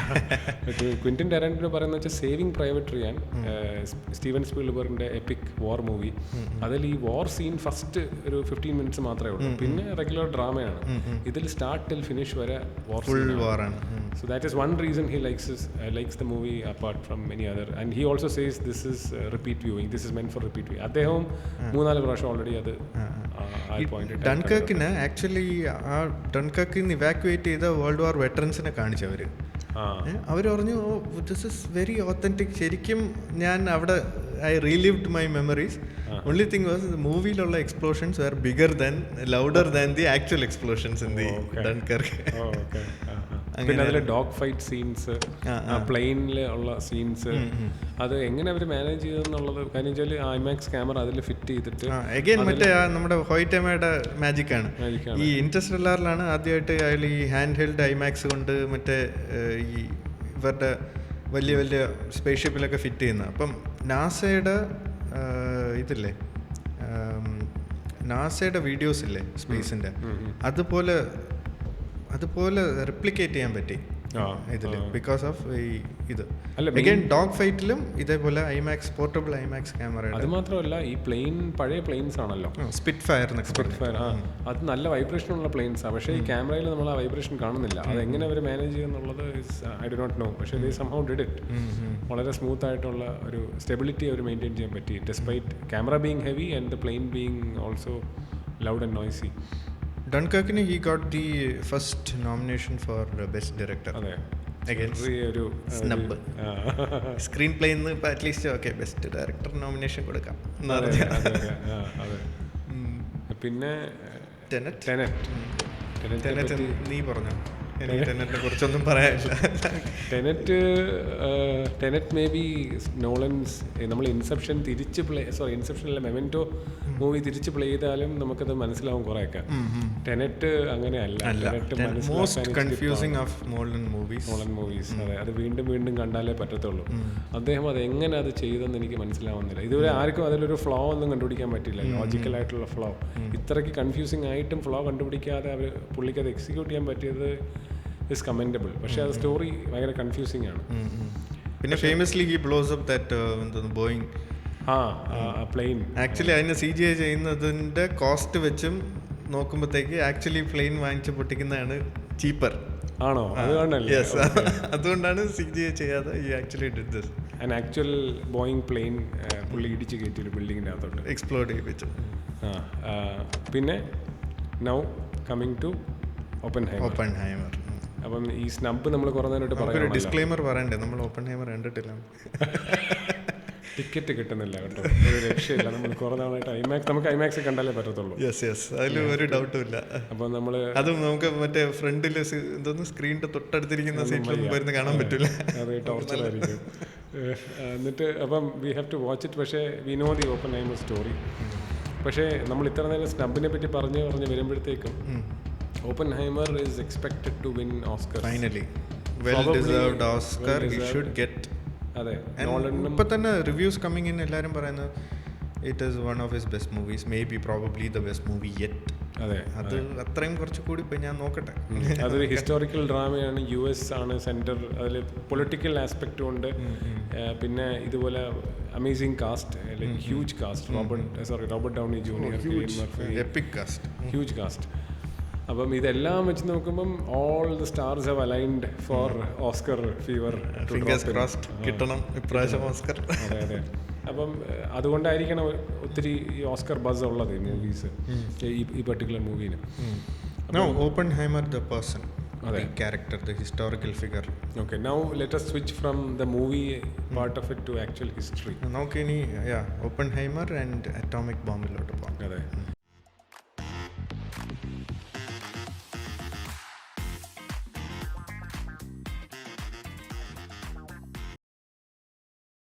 ക്വിന്റിൻ ടാരന്റിനോ പറയുന്നത് വെച്ചാൽ സേവിങ് പ്രൈവറ്റ് റിയാൻ, സ്റ്റീവൻ സ്പീൽബർഗിൻ്റെ എപ്പിക് വാർ മൂവി. അതിൽ ഈ വാർ സീൻ ഫസ്റ്റ് ഒരു 15 minutes മാത്രമേ ഉള്ളൂ, പിന്നെ റെഗുലർ ഡ്രാമയാണ്. ഇതിൽ സ്റ്റാർട്ട് ടിൽ ഫിനിഷ് വരെ war scene. So that is one reason he likes likes the movie apart from many other, and he also says this is repeat viewing, this is meant for repeat viewing. അദ്ദേഹവും 3-4 പ്രാവശ്യം already അത് point. ഡൺകർക്കിന് actually ആ ഡൺകർക്കിൽ നിന്ന് evacuate ചെയ്ത world war വെറ്ററൻസിനെ കാണിച്ചവർ. അവർ പറഞ്ഞു this is very authentic. ശരിക്കും ഞാൻ അവിടെ I relived my memories. Only thing was മൂവിയിലുള്ള explosions are bigger than louder than the actual explosions in the Dunkirk. പിന്നെ അതിലെ ഡോഗ് ഫൈറ്റ് സീൻസ്, പ്ലെയിനിൽ ഉള്ള സീൻസ്, അത് എങ്ങനെ അവർ മാനേജ് ചെയ്തെന്നുള്ളത്. കാര്യം വെച്ചാൽ ഐമാക്സ് ക്യാമറ അതിൽ ഫിറ്റ് ചെയ്തിട്ട് അഗൈൻ മറ്റേ നമ്മുടെ ഹോയിറ്റമയുടെ മാജിക് ആണ്. ഈ ഇന്റർസ്റ്റെല്ലാറിലാണ് ആദ്യമായിട്ട് അയാൾ ഈ ഹാൻഡ് ഹെൽഡ് ഐമാക്സ് കൊണ്ട് മറ്റേ ഈ ഇവരുടെ വലിയ വലിയ സ്പേസ് ഷിപ്പിലൊക്കെ ഫിറ്റ് ചെയ്യുന്നത്. അപ്പം നാസയുടെ ഇതില്ലേ, നാസയുടെ വീഡിയോസ് ഇല്ലേ സ്പേസിൻ്റെ, അതുപോലെ റെപ്ലിക്കേറ്റ് ചെയ്യാൻ പറ്റി ഇതിൽ ബിക്കോസ് ഓഫ് ഇത്. അഗൈൻ ഡോഗ് ഫൈറ്റിലും ഇതേപോലെ ഐമാക്സ് പോർട്ടബിൾ ഐമാക്സ് ക്യാമറ. അത് മാത്രമല്ല, ഈ പ്ലെയിൻ പഴയ പ്ലെയിൻസ് ആണല്ലോ, സ്പിറ്റ് ഫയർ. അത് നല്ല വൈബ്രേഷൻ ഉള്ള പ്ലെയിൻസാണ്. പക്ഷേ ഈ ക്യാമറയിൽ നമ്മൾ ആ വൈബ്രേഷൻ കാണുന്നില്ല. അത് എങ്ങനെ അവർ മാനേജ് ചെയ്യുന്നുള്ളത് ഐ ഡു നോട്ട് നോ. പക്ഷേ ദേ സംഹൗ ഡിഡ് ഇറ്റ്. വളരെ സ്മൂത്ത് ആയിട്ടുള്ള ഒരു സ്റ്റെബിലിറ്റി അവർ മെയിൻറ്റെയിൻ ചെയ്യാൻ പറ്റി, despite camera being heavy and the plane being also loud and noisy. Dunkirkന് he got the first nomination for best director. അതെ, against ഒരു snub. സ്ക്രീൻ പ്ലേ ഇന്ന് ഇപ്പോൾ at least okay best director nomination കൊടുക്കാം. പിന്നെ ടെനറ്റ് നീ പറഞ്ഞോ, എനിക്ക് ടെനറ്റിനെ കുറിച്ചൊന്നും പറയാനില്ല. Tenet may be Nolan's. നമ്മൾ ഇൻസെപ്ഷൻ ഇൻസെപ്ഷനിലെ മെമെന്റോ മൂവി തിരിച്ച് പ്ലേ ചെയ്താലും നമുക്കത് മനസ്സിലാവും കുറേയൊക്കെ. ടെനറ്റ് അങ്ങനെയല്ല. നോളൻ മൂവീസ് അതെ, അത് വീണ്ടും വീണ്ടും കണ്ടാലേ പറ്റത്തുള്ളൂ. അദ്ദേഹം അത് എങ്ങനെ അത് ചെയ്തെന്ന് എനിക്ക് മനസ്സിലാവുന്നില്ല. ഇതുവരെ ആർക്കും അതിലൊരു ഫ്ലോ ഒന്നും കണ്ടുപിടിക്കാൻ പറ്റില്ല, ലോജിക്കലായിട്ടുള്ള ഫ്ലോ. ഇത്രയ്ക്ക് കൺഫ്യൂസിങ് ആയിട്ടും ഫ്ലോ കണ്ടുപിടിക്കാതെ അവർ പുള്ളിക്ക് അത് എക്സിക്യൂട്ട് ചെയ്യാൻ പറ്റിയത് ഇസ് കമൻഡബിൾ. പക്ഷേ അത് സ്റ്റോറി ഭയങ്കര കൺഫ്യൂസിങ് ആണ്. പിന്നെ famously he blows up that Boeing plane. Actually അതിന് CGI ചെയ്യുന്നതിൻ്റെ കോസ്റ്റ് വെച്ചും നോക്കുമ്പോഴത്തേക്ക് ആക്ച്വലി പ്ലെയിൻ വാങ്ങിച്ച് പൊട്ടിക്കുന്നതാണ് ചീപ്പർ. ആണോ? യെസ്, അതുകൊണ്ടാണ് CGI ചെയ്യാതെ ഈ actually did this. And actual Boeing plane പുള്ളി ഇടിച്ച് കയറ്റി ഒരു ബിൽഡിങ്ങിൻ്റെ അകത്തോട്ട് എക്സ്പ്ലോഡ് ചെയ്യിപ്പിച്ചു. പിന്നെ നൗ കമ്മിങ് ടു ഓപ്പൺഹൈമർ. അപ്പം ഈ സ്നബ് നമ്മൾ കുറേ നേരമായിട്ട് പറയാം. ഡിസ്ക്ലെയിമർ പറയണ്ടേ, നമ്മൾ ഓപ്പൺഹൈമർ കണ്ടിട്ടില്ല. ടിക്കറ്റ് കിട്ടുന്നില്ല കേട്ടോ, ഒരു രക്ഷയില്ല. നമ്മൾ കുറേ നാളായിട്ട് നമുക്ക് ഐമാക്സ് കണ്ടാലേ പറ്റത്തുള്ളൂ. യെസ്, അതിൽ ഒരു ഡൗട്ടും ഇല്ല. അപ്പം നമ്മൾ അതും നമുക്ക് മറ്റേ ഫ്രണ്ടിൽ എന്തോന്ന് സ്ക്രീനിന്റെ തൊട്ടടുത്തിരിക്കുന്ന സീറ്റിലൊന്നും വരുന്ന കാണാൻ പറ്റില്ല. അത് ടോർച്ചറായിരിക്കും. എന്നിട്ട് അപ്പം we have to watch it. പക്ഷേ we know the Oppenheimer story. പക്ഷേ നമ്മൾ ഇത്ര നേരം സ്നബിനെ പറ്റി പറഞ്ഞ് വരുമ്പോഴത്തേക്കും Oppenheimer is expected to win Oscar. Finally, well-deserved Oscar. He should get. അതെ, ഇപ്പം തന്നെ റിവ്യൂസ് കമ്മിങ് ഇൻ എല്ലാവരും പറയുന്നത് it is one of his best movies, may be probably the best movie yet. അതെ, അത് അത്രയും കുറച്ച് കൂടി പോയി, ഞാൻ നോക്കട്ടെ. അതൊരു ഹിസ്റ്റോറിക്കൽ ഡ്രാമയാണ്, US ആണ് സെൻറ്റർ. അതിൽ പൊളിറ്റിക്കൽ ആസ്പെക്റ്റും ഉണ്ട്. പിന്നെ ഇതുപോലെ amazing cast, like huge cast. Robert Downey Junior, epic cast, huge cast. അപ്പം ഇതെല്ലാം വെച്ച് നോക്കുമ്പം all the stars have aligned for Oscar fever. Fingers crossed കിട്ടണം ഇപ്രാവശ്യം ഓസ്കർ. അതെ അതെ. അപ്പം അതുകൊണ്ടായിരിക്കണം ഒത്തിരി ഈ ഓസ്കർ ബസ് ഉള്ളത് ഈ മൂവീസ്, ഈ particular മൂവീന്. Oppenheimer the person, the character, the historical figure. Okay, now let us switch from the movie part of it to actual history. നമുക്കിനി Oppenheimer and atomic bomb-ലോട്ട് പോകാം. അതെ.